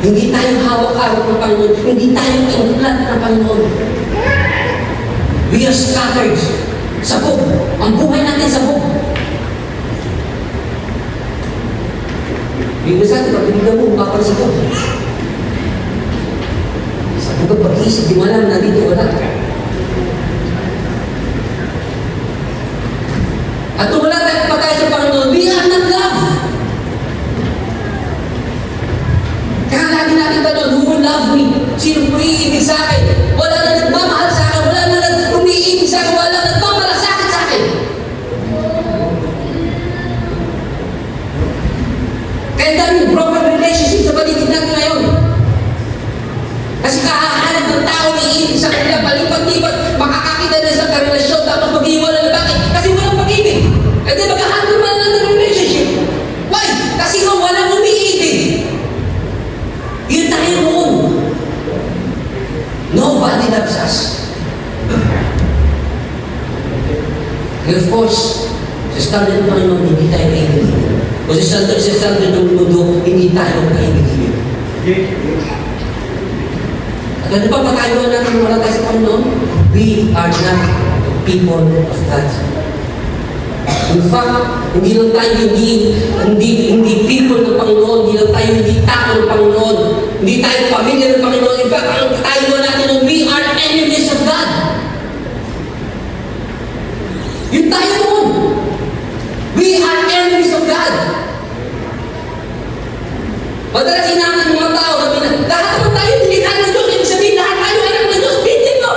Hindi tayong hawak-hawak ng Panginoon. Hindi tayong implant ng Panginoon. We are scattered. Sabog. Ang buhay natin sabog. Bigla sa atin, pag binigyan mo, mukha pa sabog. Hanggang pag-isip, di mo alam, nandito wala. At kung wala tayo pa tayo sa Panginoon, we are not love. Kaya lagi natin tanong, who will love me? Sino umiibig sa akin? Wala na nagmamahal sa akin, wala na umiibig sa akin, wala na nagmamalasakit sa akin. Kaya daming broken relationship sa paligid natin ngayon. Kasi kakahanap ng tao na iibig sa kanila, palipat-lipat, makakakita na sa karelasyon, tapos mag-iwala na bakit? Kasi walang pag-ibig. E di magkahanap man lang ng relationship. Why? Kasi kung walang umiibig, yun tayo noon. Nobody loves us. And of course, sa standard ng Panginoon, hindi tayo kaibigin. O sa standard ng mundo, hindi tayo kaibigin. At ano pa patayuan natin wala tayo sa Panginoon? We are not the people of God. In fact, hindi lang tayo hindi people ng Panginoon, hindi lang tayo hindi tao ng Panginoon, hindi tayo pamilya ng Panginoon. In fact, ang patayuan natin, we are enemies of God. Yun tayo noon. We are enemies of God. Madalas sinabi ng mga tao, sabi na, lahat naman tayo nilikha ng Diyos. Ibig sabihin, lahat tayo anak ng Diyos. Hindi mo.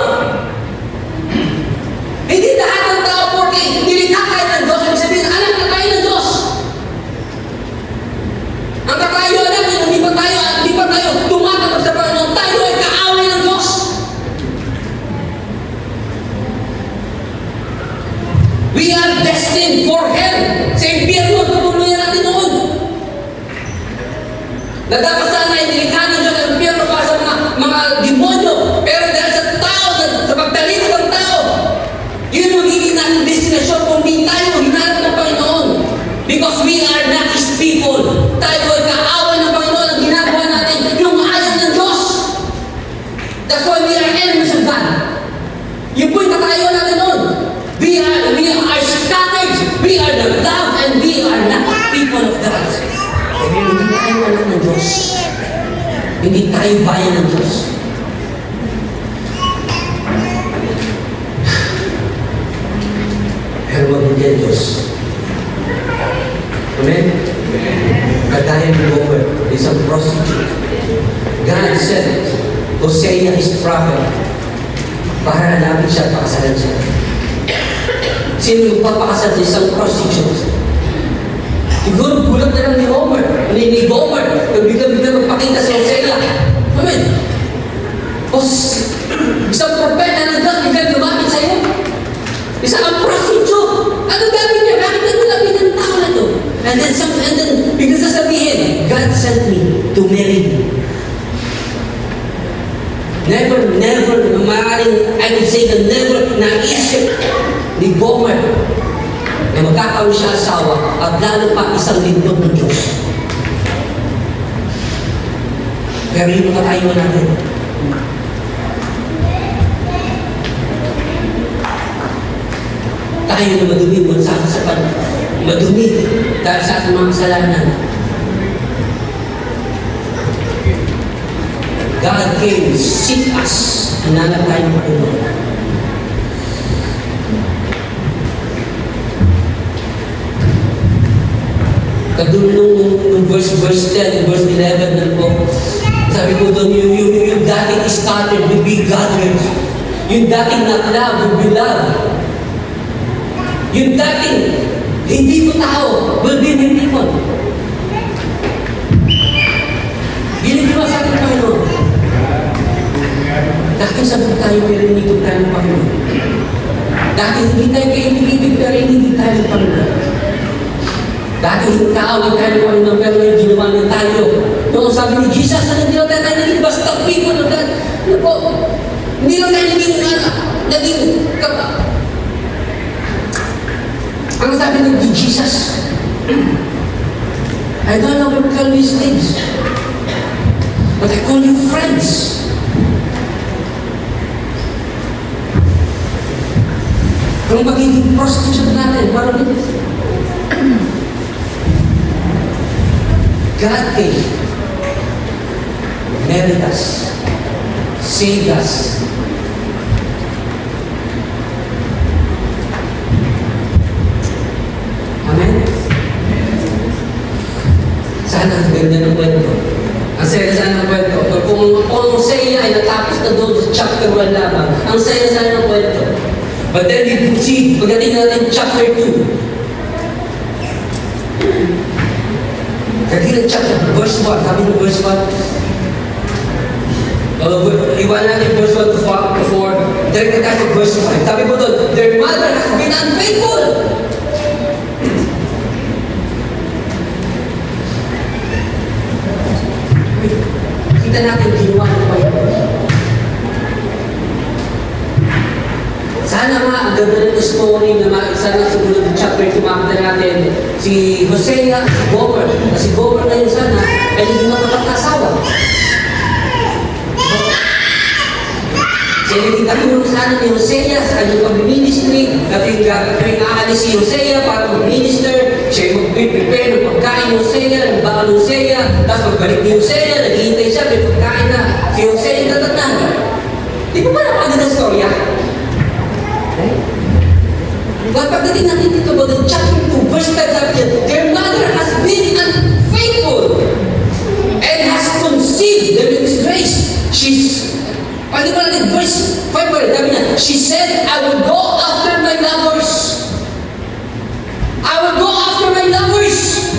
Hindi lahat ng tao, porque nilikha tayo ng Diyos. Ibig sabihin, anak na tayo ng Diyos. Ang katayo natin, hindi pa tayo tumatanggap sa Panginoon. Tayo ay kaaway ng Diyos. We are destined for hell. Sa impyerno, tumuloy natin noon. Na dapat sana ay nilikha ng Diyos ang impyerno para sa mga demonyo. Pero dahil sa tao, sa pagtalikod ng tao, yun ang magiging natin destinasyon kung di tayo hinarap ng Panginoon. Because we are not His people. Tayo ay kaaway ng Panginoon ang ginagawa natin, yung ayaw ng Diyos. That's why we are enemies of God. Yun po yung katayo natin noon. We are scattered. We are the love and we are not people of God. Hindi tayo anak ng Diyos. Hindi tayo bayan ng Diyos. Pero mabuti ang Diyos. Amen? Kagaya ng Gomer, isang prostitute. God said, Hosea is prophet, para hanapin siya at pakasalan siya. Sino magpapakasal sa isang prostitute? Siguro gulat na lang ni Gomer. Ni Gomer, bigla-bigla magpakita sa Hosea. Amen? O isang propeta ng Diyos, bigla lumapit sa iyo. Isang prostitute. Ano gagawin niya? Bakit ano labi ng tao na to? And then bigla sasabihin, God sent me to marry you. Never, maaaring, I would say that never naisip ni Gomer na magkakaroon siya asawa at lalo pa isang lindot ng Diyos. Pero yung makatayo natin. Tayo na madumi mo sa madumi dahil sa ating mga kasalanan. God came to seek us. Hinanap tayo ng Panginoon. Kadulong nung verse 10, verse 11 na po, sabi ko doon, yung dating started will be gathered. Yung dating not love will be love. Yung dating hindi mo tao will be new people. Ginagawa sa ating Panginoon. Dati sabot tayo pero hindi ko tayo ng Panginoon. Dati hindi tayo kaibig-ibig pero hindi tayo ng Panginoon. Dati hindi kaawin tayo ng Panginoon pero yung ginawa na tayo. Noong sabi ni Jesus, ano hindi lang tayo naging basta people of God. Ano po? Hindi lang tayo naging ang sabi ni Jesus, I don't know what to call these things, but I call you friends. Kung magiging prostitute natin, parang God came, married us, saved us. Amen? Sana ang ganda ng kwento. Ang saya sana ng kwento. Kung Hosea ay natapos na doon sa chapter 1 lamang, ang saya sana ng kwento. But then we proceed, pagdating natin chapter 2. Pagdating chapter, verse 1, sabi ng verse 1, iwan natin verse 1 to 4, direct na tayo sa verse 5. Sabi po doon, their mother has been unfaithful. Kita natin ginawa ng Panginoon. Sana nga, ang ganda ng story na sana siguro ng chapter 2 makita natin si Hosea, si Gomer. Kasi Gomer ngayon sana ay hindi makapag-asawa. Siya naging katulong sana ni Hosea sa kanyang pag-ministry. Kapag aalis si Hosea para mag-minister, siya yung mag-prepare ng pagkain ni Hosea, ng baka ni Hosea, tapos pagbalik ni Hosea, naghihintay siya, may pagkain na. Si Hosea yung tatatnan. Di ba napagod ang storya? But pagdating natin dito about the chapter 2, verse 5, sabi niya, their mother has been unfaithful and has conceived them in disgrace. Pwede ba natin, verse 5, sabi niya, she said, I will go after my lovers. I will go after my lovers.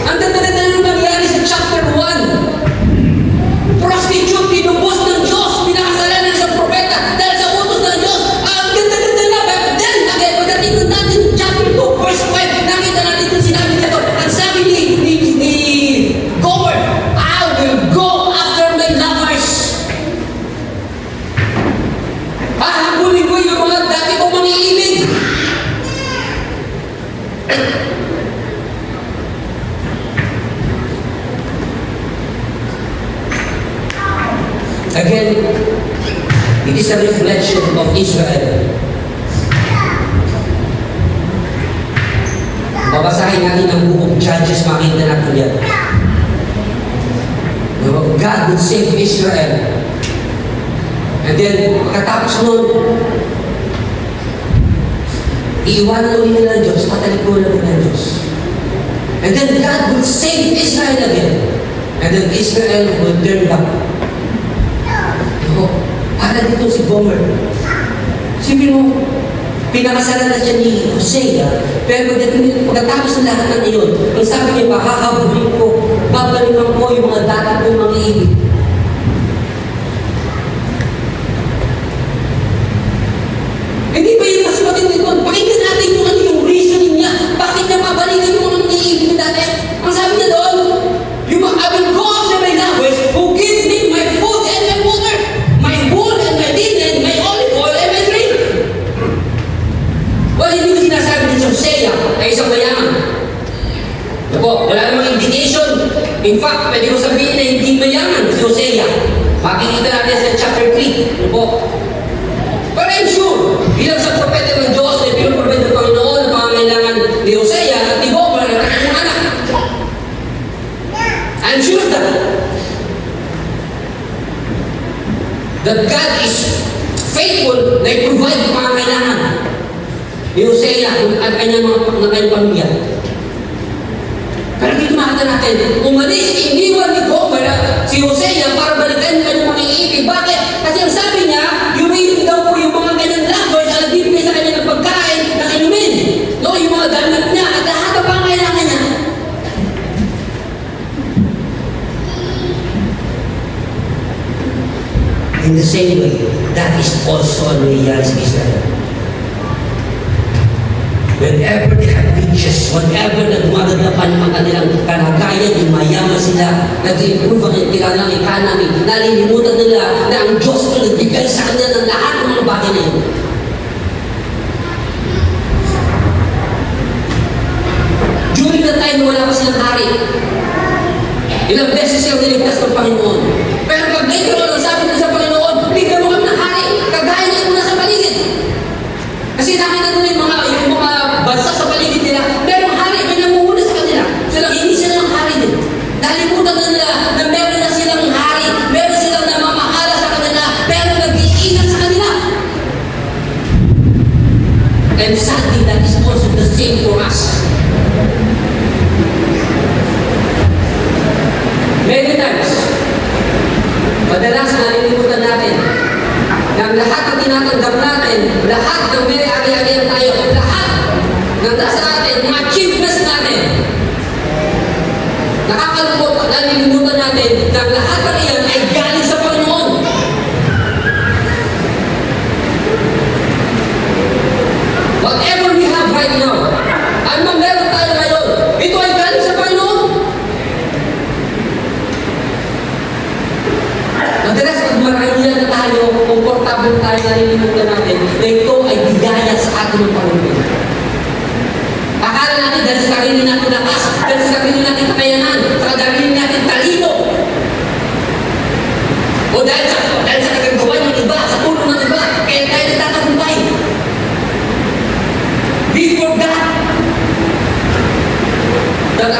Ang ganda-ganda nang nangyari sa chapter 1. Prostitute, pinubos ng Diyos, pinakasalanan sa propeta, dahil sa utos ng Diyos. Ang ganda-ganda na, but then, again, pagdating natin chapter 2, verse 5, nakita natin kung sinabi nito. Ang sabi ni Gomer, I will go after my lovers. Hahabulin ko yung mga dati kong mangiibig. Again, it is a reflection of Israel. Babasahin natin ang book of Judges, makita natin yan. God would save Israel. And then, katapos nun, iiwanan ulit nila ang Diyos, tatalikuran nila ang Diyos. And then, God would save Israel again. And then, Israel will turn back. Para dito si Gomer. Sipin mo, pinakasalan na siya ni Hosea, pero pagkatapos ng lahat ng iyon, ang sabi niya, hahabulin ko, babalikan ko yung mga dati kong mga ibig. Hindi ba yung mas matindi doon? Pakinggan natin kung ano yung reasoning niya. Bakit niya babalikan yung mga ibig dati? Ang sabi niya doon, I will go after my lovers who give me my food and my water, my wool and my linen, my olive oil and my drink. Well, hindi ko sinasabi din sa Hosea ay isang mayaman. Ako, wala namang indication. In fact, pwede ko sabihin na hindi mayaman si Hosea. Makikita natin sa chapter 3. Ako. But I'm sure, bilang sa propeta ng Diyos na pinupropeta ng Panginoon na pangangailangan ni Hosea at ni Gomer at kanyang anak. I'm sure that God is faithful na i-provide ang pangangailangan ni Hosea at kanyang pamilya. Pero dito makita natin, umalis, iniwan ni Gomer si Hosea para balikan ang kanyang mga iibig. Bakit? Kasi ang sabi niya, yumiling daw po yung mga kanyang lovers at nagbibigay sa kanya ng pagkain, ng inumin. No, yung mga damit niya at lahat ang pangangailangan niya. In the same way, that is also ang nangyayari sa Israel. Whenever they have riches, whenever nagmagagapan ang kanilang kalagayan, yung mayaman sila, nag-improve ang kanilang economy, nalilimutan nila na ang Diyos ko nagbigay sa kanila ng lahat ng mga bagay na yun. During the time na wala pa silang hari, ilang beses silang niligtas ng Panginoon. Pero pag later on, sabi na sa Panginoon, bigyan mo kami ng hari, kagaya na muna sa paligid. Kasi nakita nila yung mga bansa sa paligid nila, merong hari, may namumuna sa kanila. Sila, hindi sila ng hari din. Nalimutan na nila na meron tinatanggap natin, lahat ng may ari-arian tayo, lahat ng nasa atin, mga achievements natin. Nakakalungkot at nalilimutan natin na lahat ng iyan ay galing sa Panginoon. Whatever we have right now, anong meron tayo ngayon, ito ay galing sa Panginoon. Madalas pag maramihan na tayo, komportable tayo, nalilimutan natin na ito ay bigaya sa atin ng Panginoon. Akala natin dahil sa sarili natin lakas, dahil sa sarili natin kakayanan, sa sarili natin talino. O dahil sa kagagawa ng iba, sa tulong ng iba, kaya tayo nagtatagumpay. We forgot that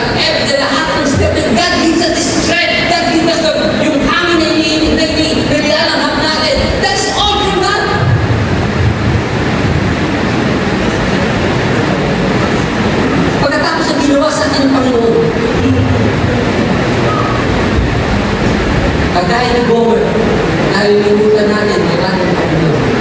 lahat ng step that God gives us the strength, God gives us yung hangin na iniinit na nilalanghap natin. That's all from God. Pagkatapos na ginawa sa atin ng Panginoon, kagaya ni Gomer, nalilimutan natin ang ating Panginoon.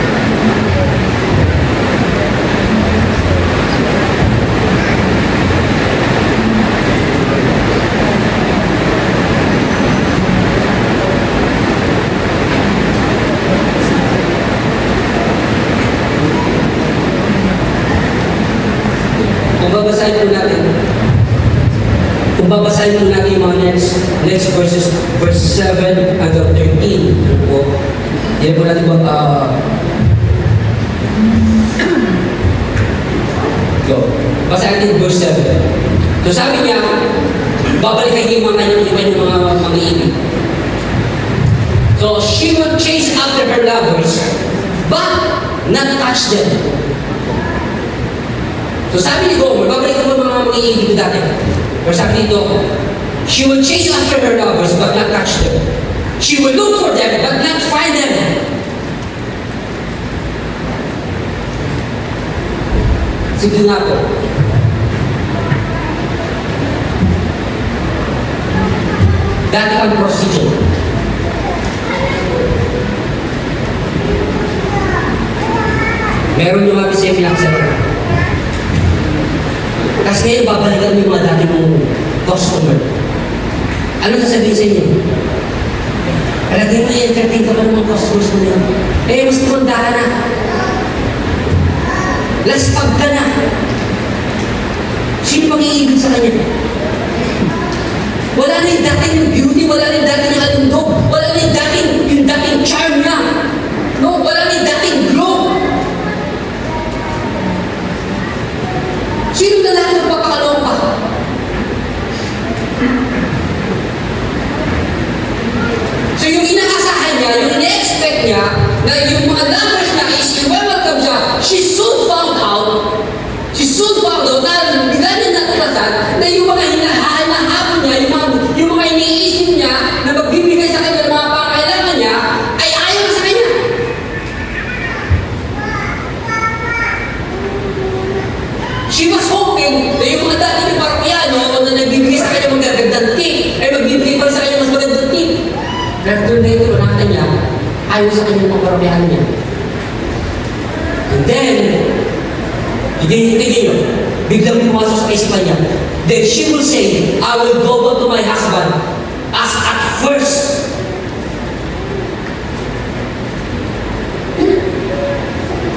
Kung babasahin po natin yung mga next verses, verse 7 hanggang 13. Po. Yan po natin go. Basahin natin verse 7. So sabi niya, babalik kayo yung mga mag-iibig. So she would chase after her lovers, but not touch them. So sabi ni Gomer, babalik mo mga mag-iibig dati. Pero sabi dito, she will chase after her lovers but not touch them. She will look for them but not find them. Sige nga po. Dati ang prostitute. Meron yung mga bisaya pinakasalaran. Kasi ngayon, babalikan mo yung mga dati mong customer. Ano sasabihin sa inyo? Palagay mo i-entertain ka ba ng mga customers mo nila? Eh, mas tumandahan na. Laspag ka na. Sino mag-iibig sa kanya? Wala na yung dating beauty, wala na yung dating alundog, wala na yung dating charm niya. No, wala na yung dating glow. Sino na lang nagpapakalong pa? So yung inaasahan niya, yung ina-expect niya, na yung mga lovers niya is i-welcome siya, she soon found out na bigla niya natulasan na yung mga hinahanap niya, yung mga iniisip niya na magbibigay sa kanya ng mga pangailangan niya, ay ayaw sa kanya. She was hoping na yung mga dati ng parokyano na nagbibigay sa kanya magagandang tip, ay magbibigay pa sa kanya mas magandang tip. Pero doon na ito, nakita niya, ayaw sa kanya ng mga parokyano niya. And then, tigil yun. Biglang pumasok sa isipan niya. Then she will say, I will go back to my husband as at first.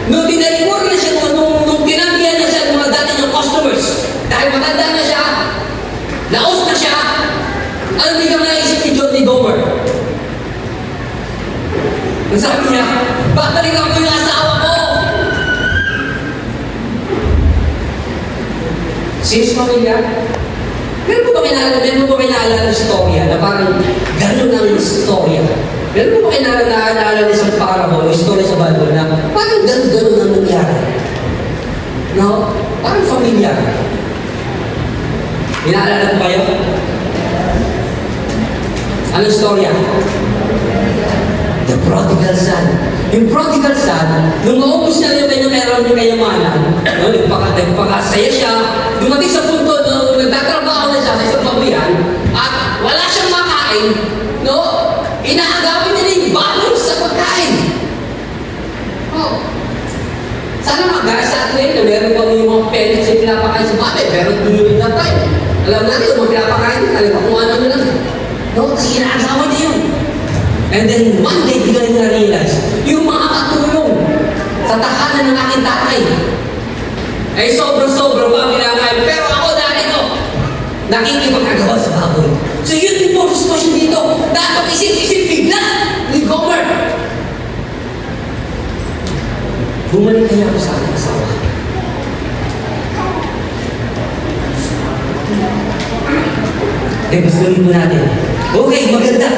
Nung tinalipur na siya, nung tinanggihan na siya ng mga dati niyang customers, dahil matanda na siya, laos na siya, ano biglang naisip ni Gomer? Ang sabi niya, babalikan ko yung asawa ko. Sis, pamilya, meron po ba kinaalala ng istorya na parang gano'n ang istorya? Meron po ba kinaalala ng isang parable o istorya sa Bible na parang gano'n ang nangyari? No? Parang familiar. Inaalala po kayo? Anong istorya? The prodigal son. Yung prodigal son, nung maubos na yung kanyang meron yung kayamanan, no, nagpakasaya siya, dumating sa punto na nagtatrabaho na siya sa isang pabihan, at wala siyang makain, no, inaagawin niya yung baboy sa pagkain. Oh. Sana magaya sa atin ngayon na meron pa yung mga pellets na pinapakain sa babi. Pero during that time, alam natin yung mga pinapakain nila, alam kung ano nila. No, kasi ginagawa niya yun. And then one day, bigla nila realize, yung mga katulong sa tahanan ng aking tatay, ay sobrang-sobrang pa pinakain. Pero ako dahil ito, nakikipagkagawa sa baboy. So yun yung po sitwasyon dito. Dapat isip-isip bigla ni Gomer. Bumalik kaya ako sa aking asawa. Gustuin mo natin. Okay, maganda.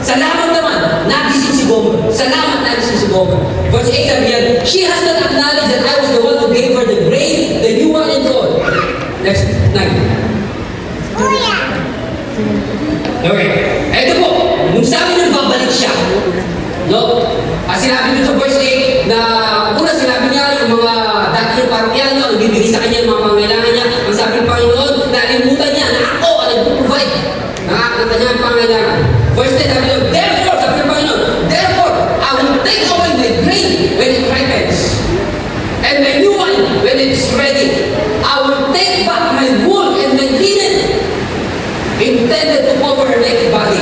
Salamat naman. Nagising si Gomer. Salamat nagising si Gomer. Verse 8 sabi yan, she has not acknowledged that I was the one who gave her the grain, the new one and all. Next, 9. Okay. Ito po, nung sabi niya babalik siya, no? Sinabi niyo sa verse 8 na una sinabi niya yung mga dati yung parokyano, ang bibigay sa kanya, yung mga pangailangan niya. Ang sabi ng Panginoon, nalimutan niya na ako ang nag-provide ng kanyang pangailangan. Verse 10 sabi niya, therefore, sabi ng Panginoon, therefore, I will take away my grain when it ripens, and my new one when it is ready. I will take back my wool and my linen, intended to cover her naked body.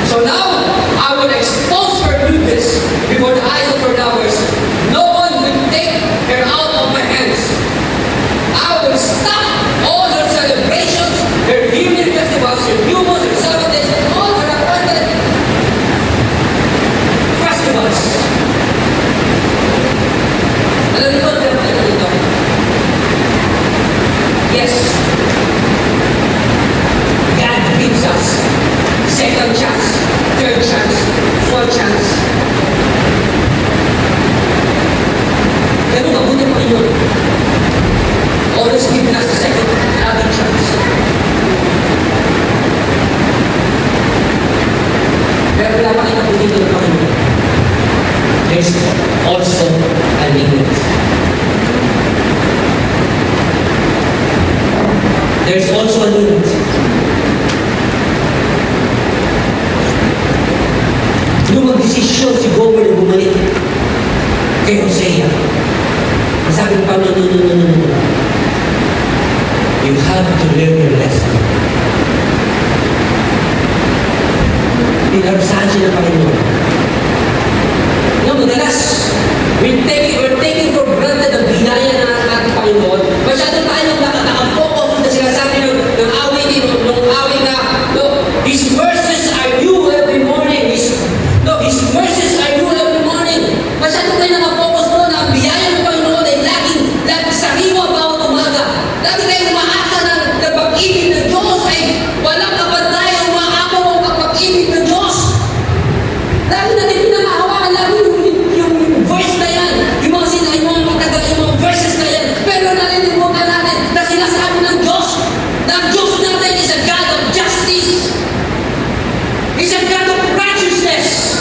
So now, I will expose her lewdness before the eyes of her lovers. No one will take her out of my hands. I will stop all her celebrations, her yearly festivals, her new moons, her Sabbaths, and all her appointed festivals. Alam niyo ba ang pinapakita dito? Yes. God gives us second chance, third chance, fourth chance. Pero mabuti pa yun. Always giving us a second, another chance. Pero pinapakita po dito ng Panginoon. There's also a limit. There's also a limit. Nung mag-desisyon si Gomer na bumalik kay Hosea, sabi ng Panginoon, no. You have to learn your lesson. Pinarusahan siya ng Panginoon. No, madalas, we're taking for granted ang binaya ng ating Panginoon. Masyado tayo nakafocus na sinasabi ng awit na, no, His mercies are new every morning. His mercies are new every morning. Masyado tayo nakafocus doon na ang biyaya ng Panginoon ay laging sariwa bawat umaga. Lagi tayo umaasa ng pag-ibig ng Diyos ay walang kapantayan umaakaw ang pag-ibig ng Diyos. Lagi natin pinamahawakan, lagi yung verse na yan, yung mga verses na yan. Pero nalilimutan natin na sinasabi ng Diyos na ang Diyos natin is a God of justice. Is a God of righteousness.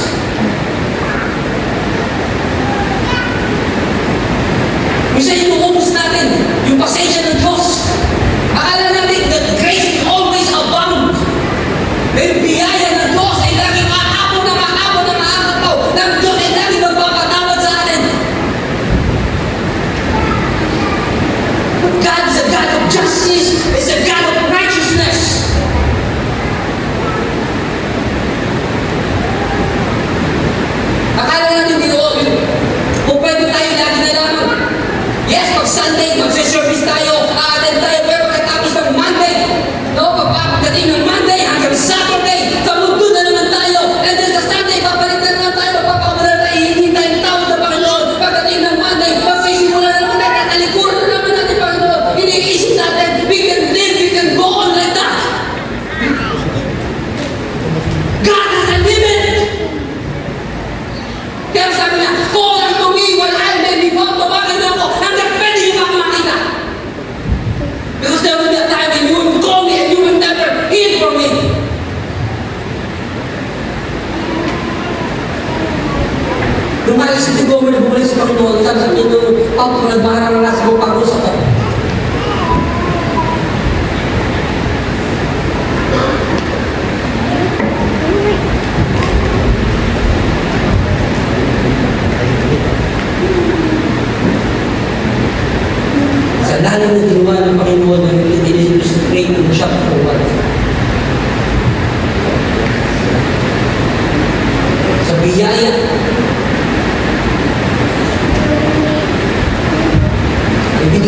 Minsan inuubos natin yung pasensya ng Diyos. Akala natin that grace will always abound. Yung biyaya ng Diyos ay laging aabot na maaapaw. Ng Diyos ay laging magpapatawad sa atin. God is a God of justice. Is a God of righteousness. Akala natin dito, kung pwede tayo lagi na lamang. Yes, pag Sunday, magsiservice tayo.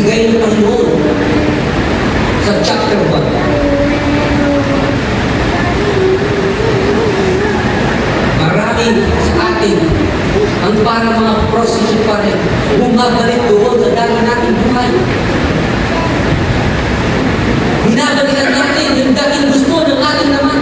ibinigay ng Panginoon sa chapter 1. Marami sa atin ang para mga prostitute pa rin, bumabalik doon sa dati nating buhay. Binabalikan natin yung dating gusto ng ating naman.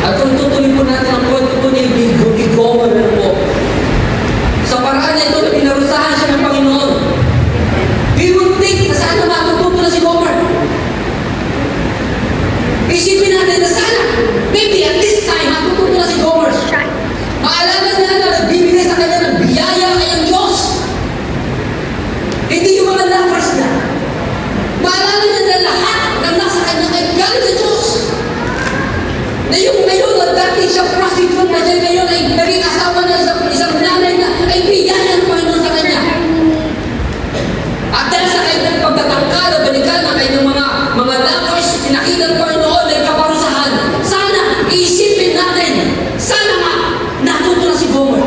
At kung tutuloy po natin ang kwento po ni Gomer po, sa paraan na ito na pinarusahan siya ng Panginoon, we would think na sana matututo na si Gomer. Isipin natin na sana, maybe at this time, matututo na si Gomer. Maalaman niya na nagbibigay sa kanya ng biyaya ay ang Diyos. Hindi yung mga lovers na. Maalaman niya na lahat ng nasa kanya ay galing sa Diyos. Na yung ngayon na dati siya prostitute na siya ngayon ay naging asawa na isang nanay na ay biyaya ng Panginoon sa kanya. At dahil sa kanyang pagtatangka na balikan ang kanyang mga lovers, pinakita ng Panginoon ay kaparusahan. Sana iisipin natin, sana nga natuto na si Gomer.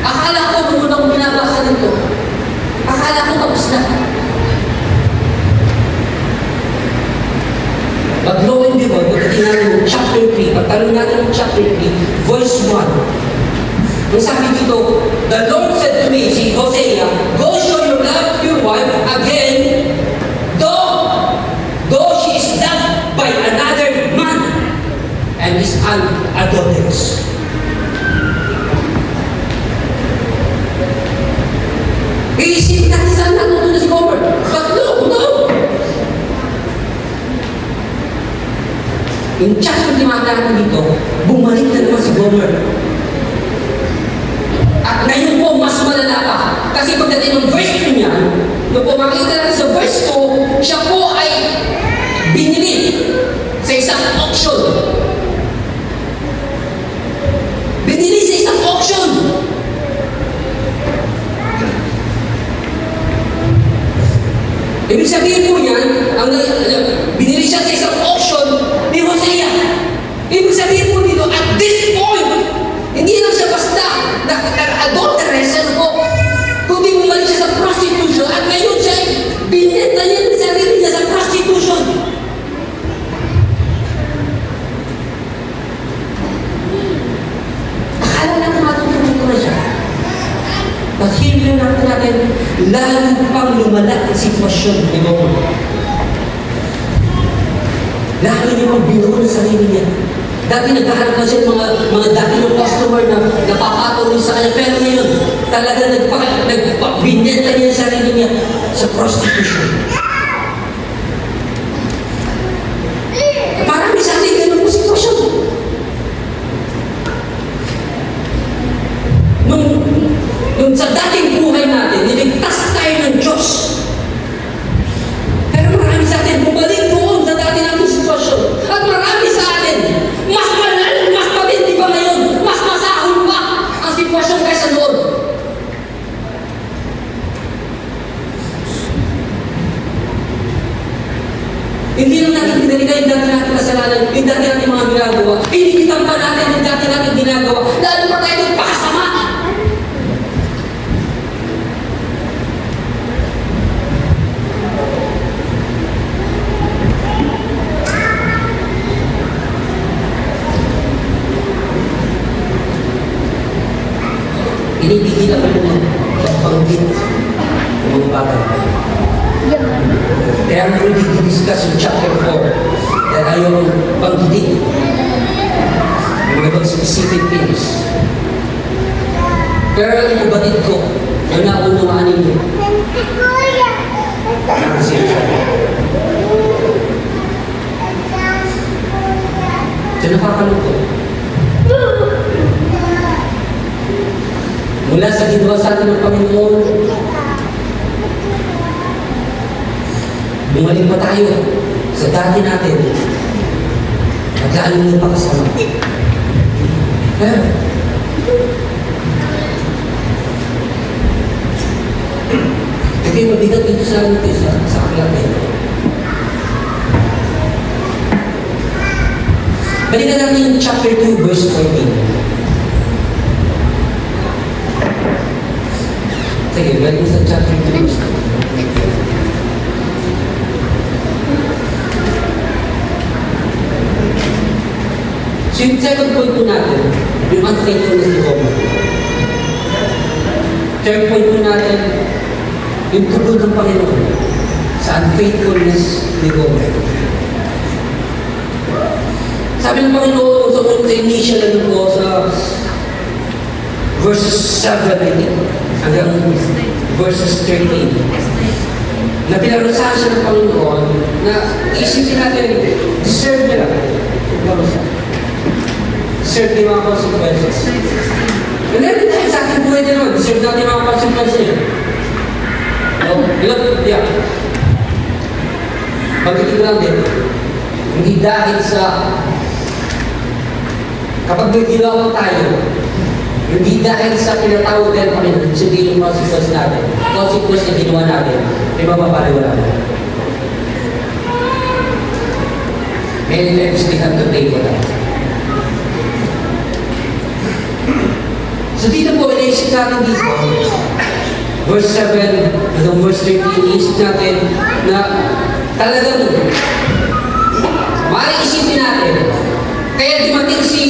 Akala ko kung unang binabasa nito, akala ko tapos na. But lo and behold, pagdating natin ng chapter 3, pagtanong natin ng chapter 3, verse 1, ang sabi dito, the Lord said to me, si Hosea, go show your love to your wife again, though she is loved by another man and is an adulteress. Iisipin natin saan natuto na si Gomer. But no! Yung chapter 5 natin dito, bumalik na naman si Gomer. At ngayon po, mas malala pa. Kasi pagdating ng verse 2 niya, nung po makikita natin sa verse 2, siya po ay binili sa isang auction. Binili sa isang auction. Ibig sabihin po yan, binili siya sa isang auction ni Hosea. Ibig sabihin po dito, at this point, hindi lang siya basta adulteress, kundi bumalik siya sa prostitution at ngayon siya ay binenta niya ng sarili niya sa prostitution. Akala natin matutunan ko na siya. But here natin, lalo pang lumala ang sitwasyon ni Gomer. Lalo niya pang binuo na sarili niya. Dati nagkaharap na siya mga dati ng customer na napapatuloy sa kanya. Pero ngayon, talaga binenta niya ang sarili niya sa prostitution. Marami sa atin ganun po sitwasyon. Nung sa dating buhay natin, niligtas tayo ng Diyos. Pero marami sa atin, bumalik doon sa dati nating sitwasyon. At marami sa atin, mas matindi pa ngayon, mas masahol pa ang sitwasyon kaysa noon. Hindi lang natin pinaliga yung dati natin kasalanan, yung dati natin mga ginagawa. Inikitan pa natin yung dati natin ginagawa. Lalo pa tayo nagpakasama. Inibigil ako ng pagpanggit ng mga bagay. Kaya ang hindi di-discuss yung chapter 4 dahil ayaw mong panggitin yung mga specific things. Pero ang ibatid ko na naunawaan ninyo ang siya. So nakakalungkot. Mula sa ginawa sa atin ng Panginoon, bumalik pa tayo sa dati natin at lalo na pakasama. Ito yung mabigat dito sa aklat na ito. Balikan natin yung chapter 2, verse 14. Sige, balik mo sa chapter 2, verse 14. So yung second point po natin, yung unfaithfulness ni Gomer. Third point po natin, yung tugod ng Panginoon sa unfaithfulness ni Gomer. Sabi ng Panginoon sa initial na po sa verses 7, I think, hanggang verses 13, na pinarusahan siya ng Panginoon na isipin natin, deserve niya lang. Deserve niya mga consequences. And every time sa ating buhay din naman, deserve natin mga consequences niya. Yeah. Pagkitin lang din, hindi dahil sa kapag may ginawa tayo, hindi dahil sa pinatawag din Panginoon, hindi yung consequence natin. Consequence na ginawa natin, may mapapaliwala natin. Many times we have to pay for that. So dito po, inaisip natin dito, verse 7 hanggang verse 13, inaisip natin na talagang maiisipin natin. Kaya dumating si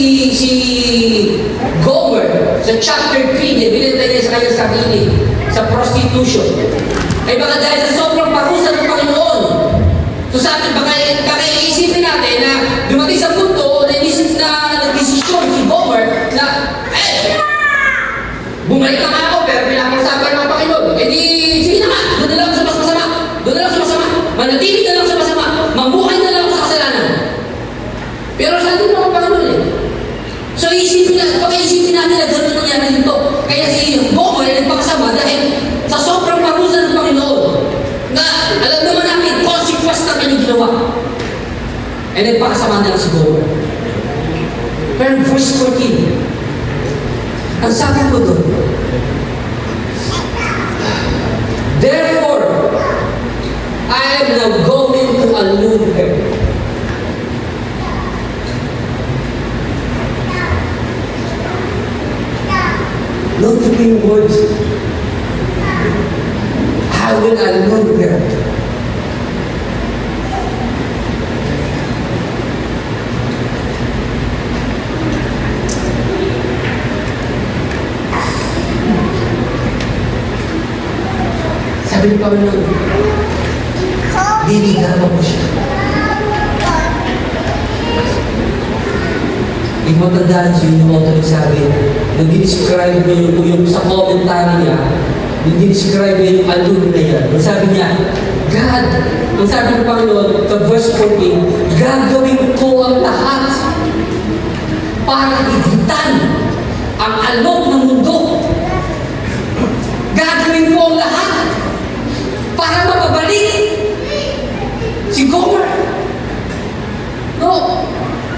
Gomer sa chapter 3, binenta niya sa kanyang sarili sa prostitution. Ay baka dahil sa sobrang parusa ng Panginoon. So sabi, baka iisipin natin na dumating sa punto na inisip na nag-desisyon si Gomer na, bumalik na nga ako pero pinapasapan ng Panginoon. Eh di, sige na nga, doon na lang sa mas masama. Doon na lang sa masama. Manatili na lang sa masama. Mamuhay na lang sa kasalanan. Pero sa atin mga Panginoon eh. So pag-iisipin natin na gano'n nangyari dito. Kaya si Gomer ay nagpakasama dahil sa sobrang parusa ng Panginoon na alam naman natin, consequence na kanyang ginawa. Ay nagpakasama na lang si Gomer. Pero verse 14, ang sabi ko doon, therefore, I am now going to allude her. Note the key words. I will allude her. Sabi ni Panginoon, liligawan mo siya. Hindi mo tandaan siya yung author sabi, nung dinescribe niya yung sa commentary niya, nung dinescribe niya yung allude na yan, nung sabi niya, God, ang sabi ng Panginoon, sa verse 14, gagawin ko ang lahat para igitan ang alok ng mundo. Gagawin ko ang lahat para mapabalik si Gomer. No,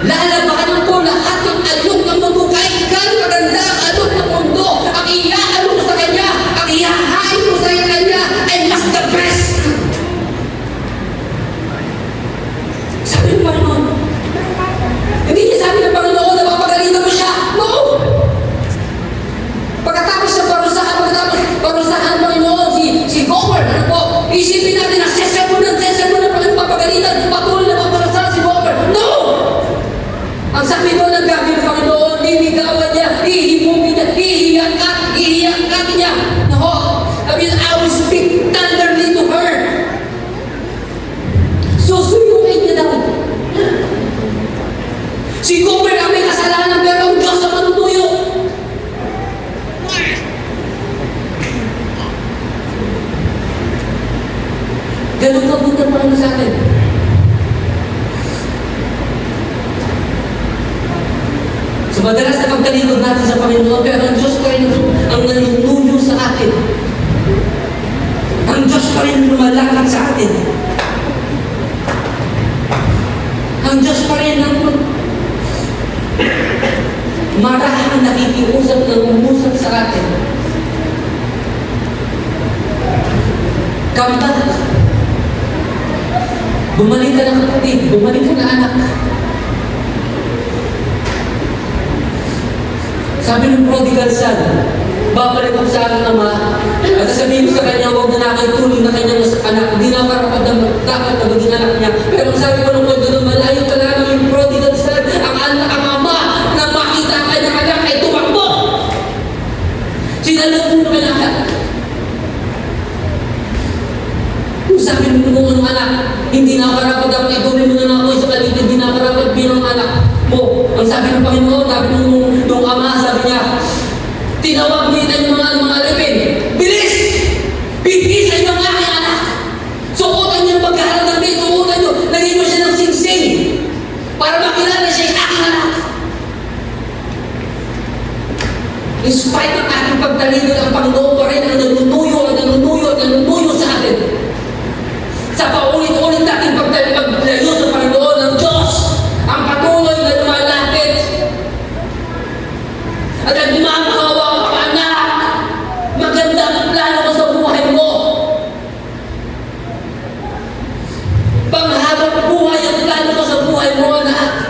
lalabanan ko lahat ng alok ng mundo. Kahit gano'ng maganda ang alok ng mundo, ang iaalok ko sa kanya, ang ihahain ko sa kanya, ay mas the best. Sabi ng Panginoon, hindi niya sabi ng Panginoon na papagalitan mo siya. No! Pagkatapos ng parusahan ng Panginoon, si Gomer, ano po, isipin natin na sesar mo na Panginoon papagalitan, patuloy na paparusahan si Gomer. No! Ang sabi doon ng gagawin ng Panginoon, liligawan niya, ihimugin niya, ihiangkat niya. No! I will speak tenderly to her. Susuyuin niya daw. Si Gomer ang may kasalanan, pero ang Diyos ang manutuyo. Ganun ka buta pa rin sa atin. So madalas na pagtalikod natin sa Panginoon, pero ang Diyos pa rin ang nanunuyo sa atin. Ang Diyos pa rin lumalakad sa atin. Ang Diyos pa rin ang marahang nakikiusap na umusap sa atin. Come back. Bumalik ka na kapatid, bumalik ka na anak. Sabi ng prodigal son, babalik ako sa aking ama, at sasabihin ko sa kanya, huwag na nakituloy na kanyang anak, hindi na karapat na dapat na maging anak niya. Pero ang sabi ko ng kwento ng malayo ka lang yung prodigal son, ang ama na makita ang kanyang anak ay tumakbo. Sinalot mo ng kanyang anak. Kung sabi mo ng anak, hindi na karapat dapat ituloy mo na ako sa paligid, hindi na karapat bilang anak mo. Ang sabi ng Panginoon, sabi nung ama, sabi niya, tinawag niya yung mga alipin. Bilis! Bibisan niyo ang aking anak! Sukutan niyo ng pagkahalang ng bit, sukutan niyo, lagyan niyo siya ng singsing para makilala siya yung aking anak. In spite ng ating pagtalino, ang Panginoon pa rin ang nanunuyo sa atin. Sa paulit-ulit natin paglayo sa Panginoon ng Diyos, ang patuloy na lumalapit at nagmamahawa ka, anak. Maganda ang plano ko sa buhay mo. Panghabang buhay ang plano ko sa buhay mo, anak.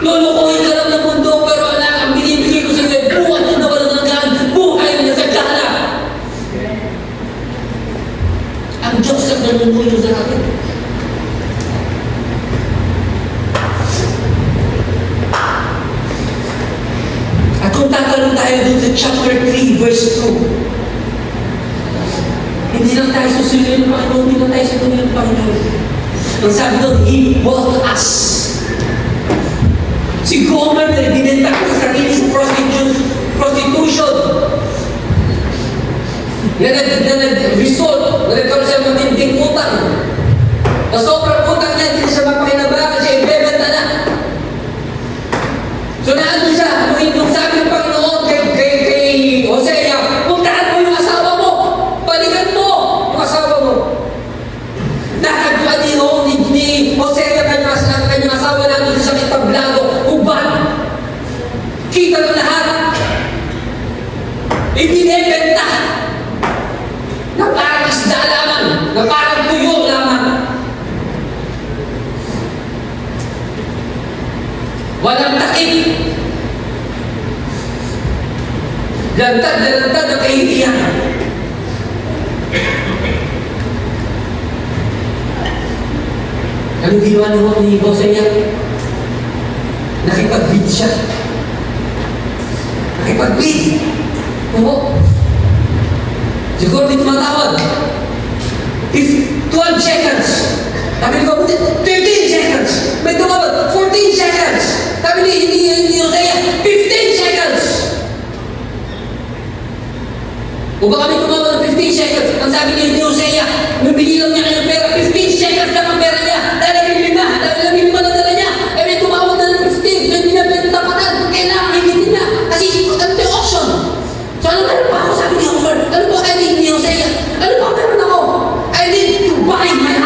Lulukuhin ka lang ng mundo, pero anak, ang binibigay ko sa iyo, buhay na walang hanggan, buhay na sa gana. Ang Diyos ang nanunuyo sa akin. At kung tatanong tayo dun sa chapter 3, verse 2, hindi lang tayo susunod ng Panginoon, hindi lang tayo susunod ng Panginoon. Ang sabi doon, He bought us. Si Gomer na binenta ko sa sarili sa prostitution. Na nag-result, na nagkaroon siya ng matinding utang. Na sobrang utang niya, hindi siya mapakinabangan, siya ibebenta na. So naandun siya, nung sabi ng Panginoon kay Hosea, puntahan mo yung asawa mo, balikan mo yung asawa mo. Nakagpuan ni Hosea kanyang asawa namin sa itablado, uban. Kita ng lahat. Ibinibenta. Na parang isda lamang, na parang tuyo lamang. Walang takip. Lantad na lantad ang kahihiyan. Anong ginawa ni Hosea? Nakipag-bid siya. Nakipag-bid. Oo. Siguro di tumatawad. 12 seconds. Sabi ko, 13 seconds. May tumawad, 14 seconds. Sabi ni Hosea, 15 seconds. O baka may tumawad ng 15 seconds. Ang sabi ni Hosea, nung binilang niya kanyang pera, 15 seconds lang ang pera niya. Dahil may lima na dala niya. Eh may tumawad na ng 15. So hindi na pinatapatan. Kailangan higitin niya. Kasi ang auction. So ano pa ako? Sabi ni Homer, ano ba I need ni Hosea? Ano ba meron ako? I need to buy my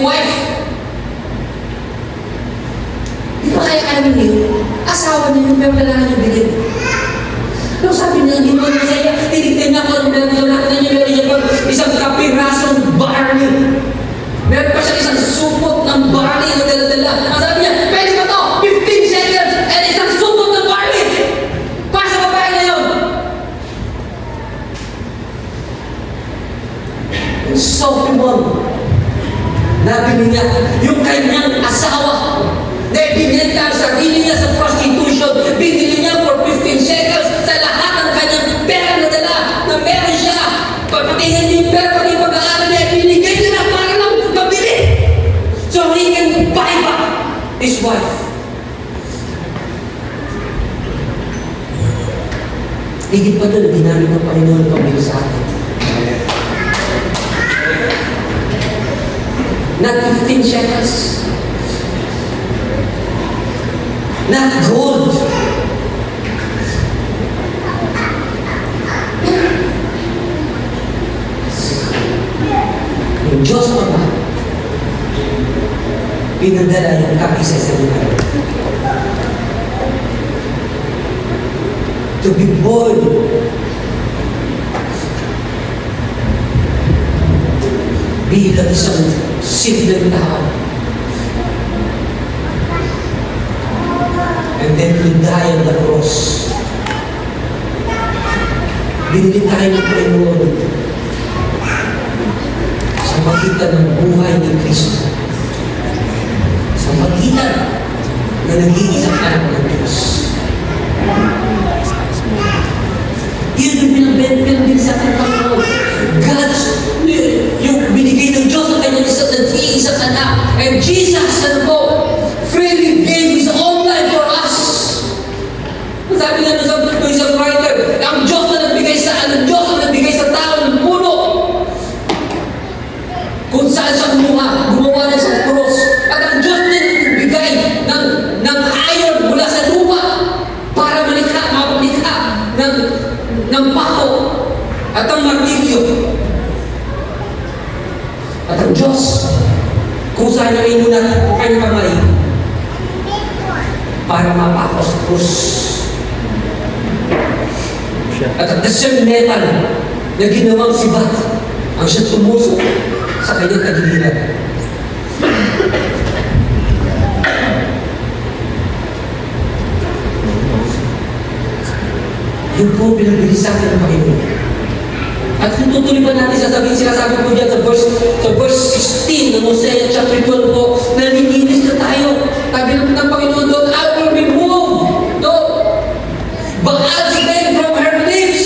wife. Di ba kaya niyo? Asawa niyo, pero kailangan niyo bigyan. Pero sabi niya, hindi mo na Hosea, tinitin na ko, meron niya isang kapirasong barley. Meron pa siya isang supot ng barley na dala-dala. Ang sabi niya, pwede ba to? 15 seconds and isang supot ng barley. Para sa babae na yun. Yung Solomon, nabili niya yung kanyang asawa na binenta ang sarili niya sa prostitution. Binili niya for 15 shekels sa lahat ng kanyang pera na dala na meron siya. Pagpatingin niya yung pera, pati pag-aaral niya, binigay niya na para lang mabili. So he can buy back his wife. Higit pa doon, ginamit ng Panginoon ang pamilya sa atin. Not 15 shekels. Not gold. Yung Diyos pa ba? Pinadala yung kapisa sa lugar. To be born. Bilang isang simpleng tao. And then to die on the cross. Binili tayo ng Panginoon sa pagitan ng buhay ni Kristo. Sa pagitan na nag-iisang anak ng Diyos. Yun yung pinabenta sa ating Panginoon. God's, yung binigay ng Diyos sa kanyang isang anak. And Jesus, ano po, freely gave His own life for us. Sabi nga ng isang writer, ang Diyos na nagbigay sa tao ng puno. Kung saan siya gumawa niya sa cross. At ang Diyos din nagbigay ng iron mula sa lupa para mapalikha ng pako at ang martilyo. At ang Diyos, kung saan niya inunat ang kanyang kamay para mapako sa cross. At ang siyang metal na ginawang sibat ang siya tumusok sa kanyang kagiliran. Yun po pinabili sa akin ng Panginoon. At kung tutuloy pa natin sinasabi po dyan sa verse 16 ng Hosea chapter 12 po, nalilinis na tayo. Sabi ng Panginoon doon, I will remove the Baal stain from her lips.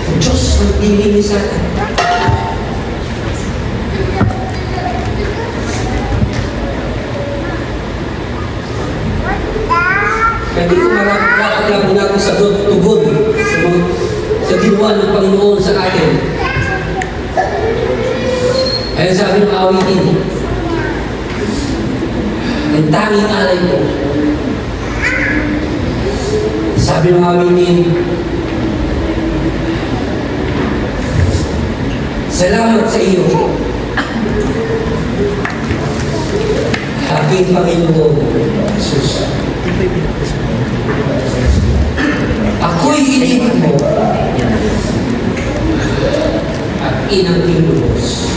Ang Diyos ang nililinis sa atin. Hindi ko marapag natin sa tugon sa ginawa ng Panginoon sa atin. Kaya sabi ng awitin, ang tanging alay ko. Sabi ng awitin, salamat sa iyo, aking Panginoon Jesus. Ako'y inibig mo at inang tinubos.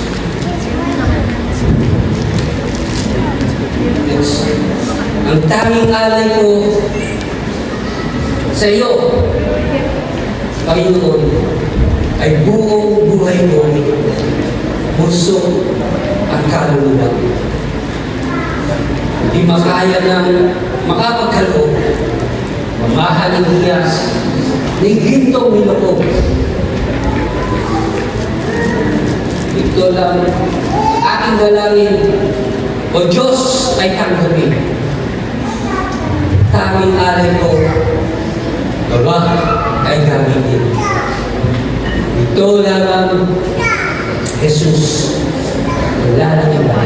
Ang tanging alay ko sa iyo, Panginoon, ay buong buhay ko, puso at kaluluwa. Hindi makaya ng makapagkaloob, mamahaling hiyas, ni gintong niloko. Ito lang aking dalangin, o Diyos ay tanggapin. Tanging alay ko, gawa ay gamitin. Ito lang Jesus, wala nang iba.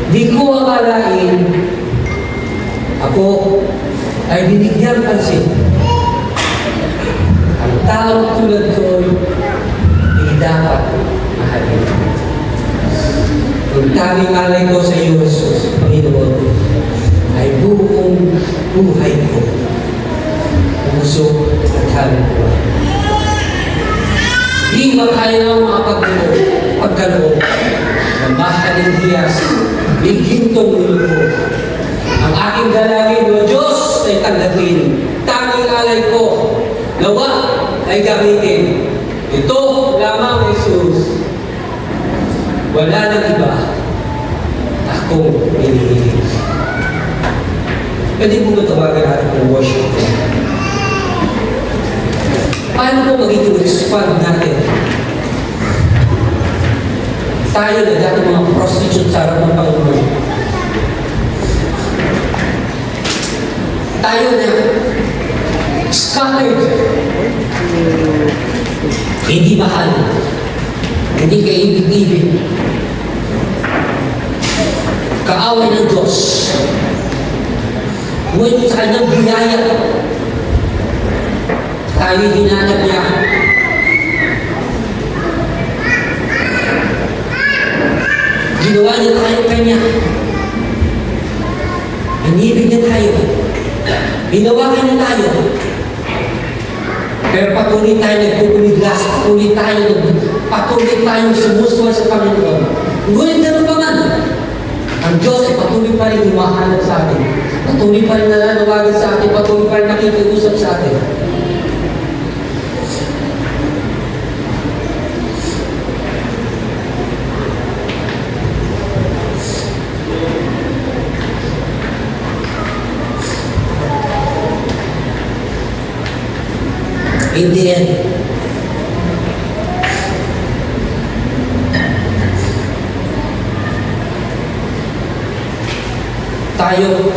Di ko akalain ako ay binigyan pansin. Ang tao tulad ko hindi dapat mahalin. Ang tanging alay ko sa iyo, Jesus, Panginoon, ay buong buhay ko, puso at kaluluwa. Di makaya ng mga pagkaloob, ng mahaling hiyas, bigintong niloko. Ang aking dalangin, O Diyos, ay tanggapin. Tanging alay ko, nawa ay gamitin. Ito lamang, Jesus. Wala nang iba. Akong pinihiling. Pwede po tawagan natin ng worship. Paano po magiging respond natin? Tayo na dati mga prostitute sa harap ng Panginoon. Tayo na scattered. Hindi mahal. Hindi kaibig-ibig. Kaaway ng Diyos. Ngunit sa kanyang biyaya, tayo hinanap niya. Ginawa niya tayo kanya. Inibig niya tayo. Ginawa niya tayo. Pero patuloy tayo nagpupumiglas, patuloy tayong sumusuway sa Panginoon. Ngunit ganun pa man, ang Diyos ay patuloy pa rin humahanap sa atin. Patuloy pa rin nananawagan sa atin, patuloy pa rin nakikiusap sa atin. In the end, tayo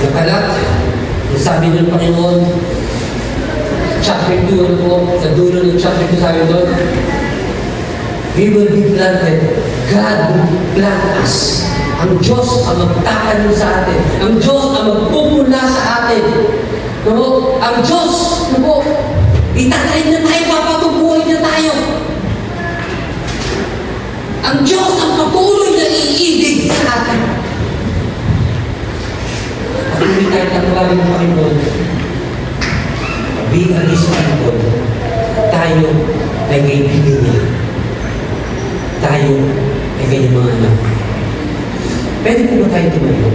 nakalat, yung sabi ng Panginoon, chapter 2, ano po, sa dulo ng chapter 2 sabi doon, we will be planted, God will plant us. Ang Diyos ang magtatanim sa atin. Ang Diyos ang magpupula sa atin. No? Ang Diyos, no po, itatanim na tayo, papatubuhay na tayo. Ang Diyos ang patuloy na iibig sa atin. Patuloy tayo tatawagin ng Panginoon. Bilang His people, tayo ay kaibigan niya. Tayo ay kanyang mga anak. Pwede po ba tayo tumayo?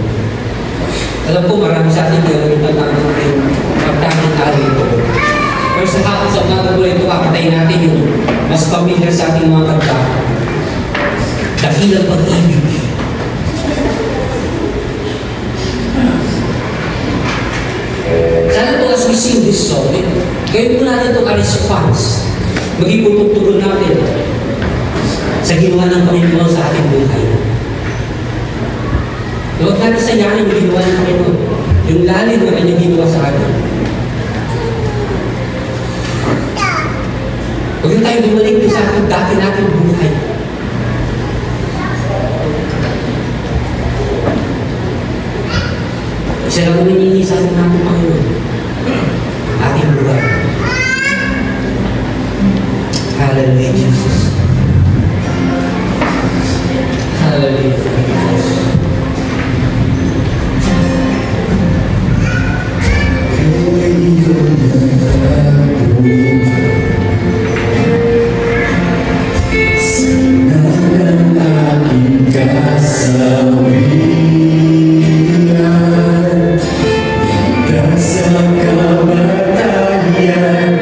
Alam ko marami sa atin yung pagtanging araw ito. Pero sa hapon sa mga tuloy ito, kakatayin natin yung mas familiar sa ating mga kanta. Dakilang pag-ibig. Sana po as we sing this song, gawin po natin ito a response. Maging putugtugon natin sa ginawa ng Panginoon sa ating buhay. Huwag natin sayanin yung ginawa ng Panginoon. Yung lalim na kanyang ginawa sa atin. Huwag na tayo bumalik sa ating dati natin buhay. Siya lang naninini sa ating natin Panginoon. Ang ating buhay. Hallelujah, Jesus. Hallelujah, Jesus. Sa kamatayan,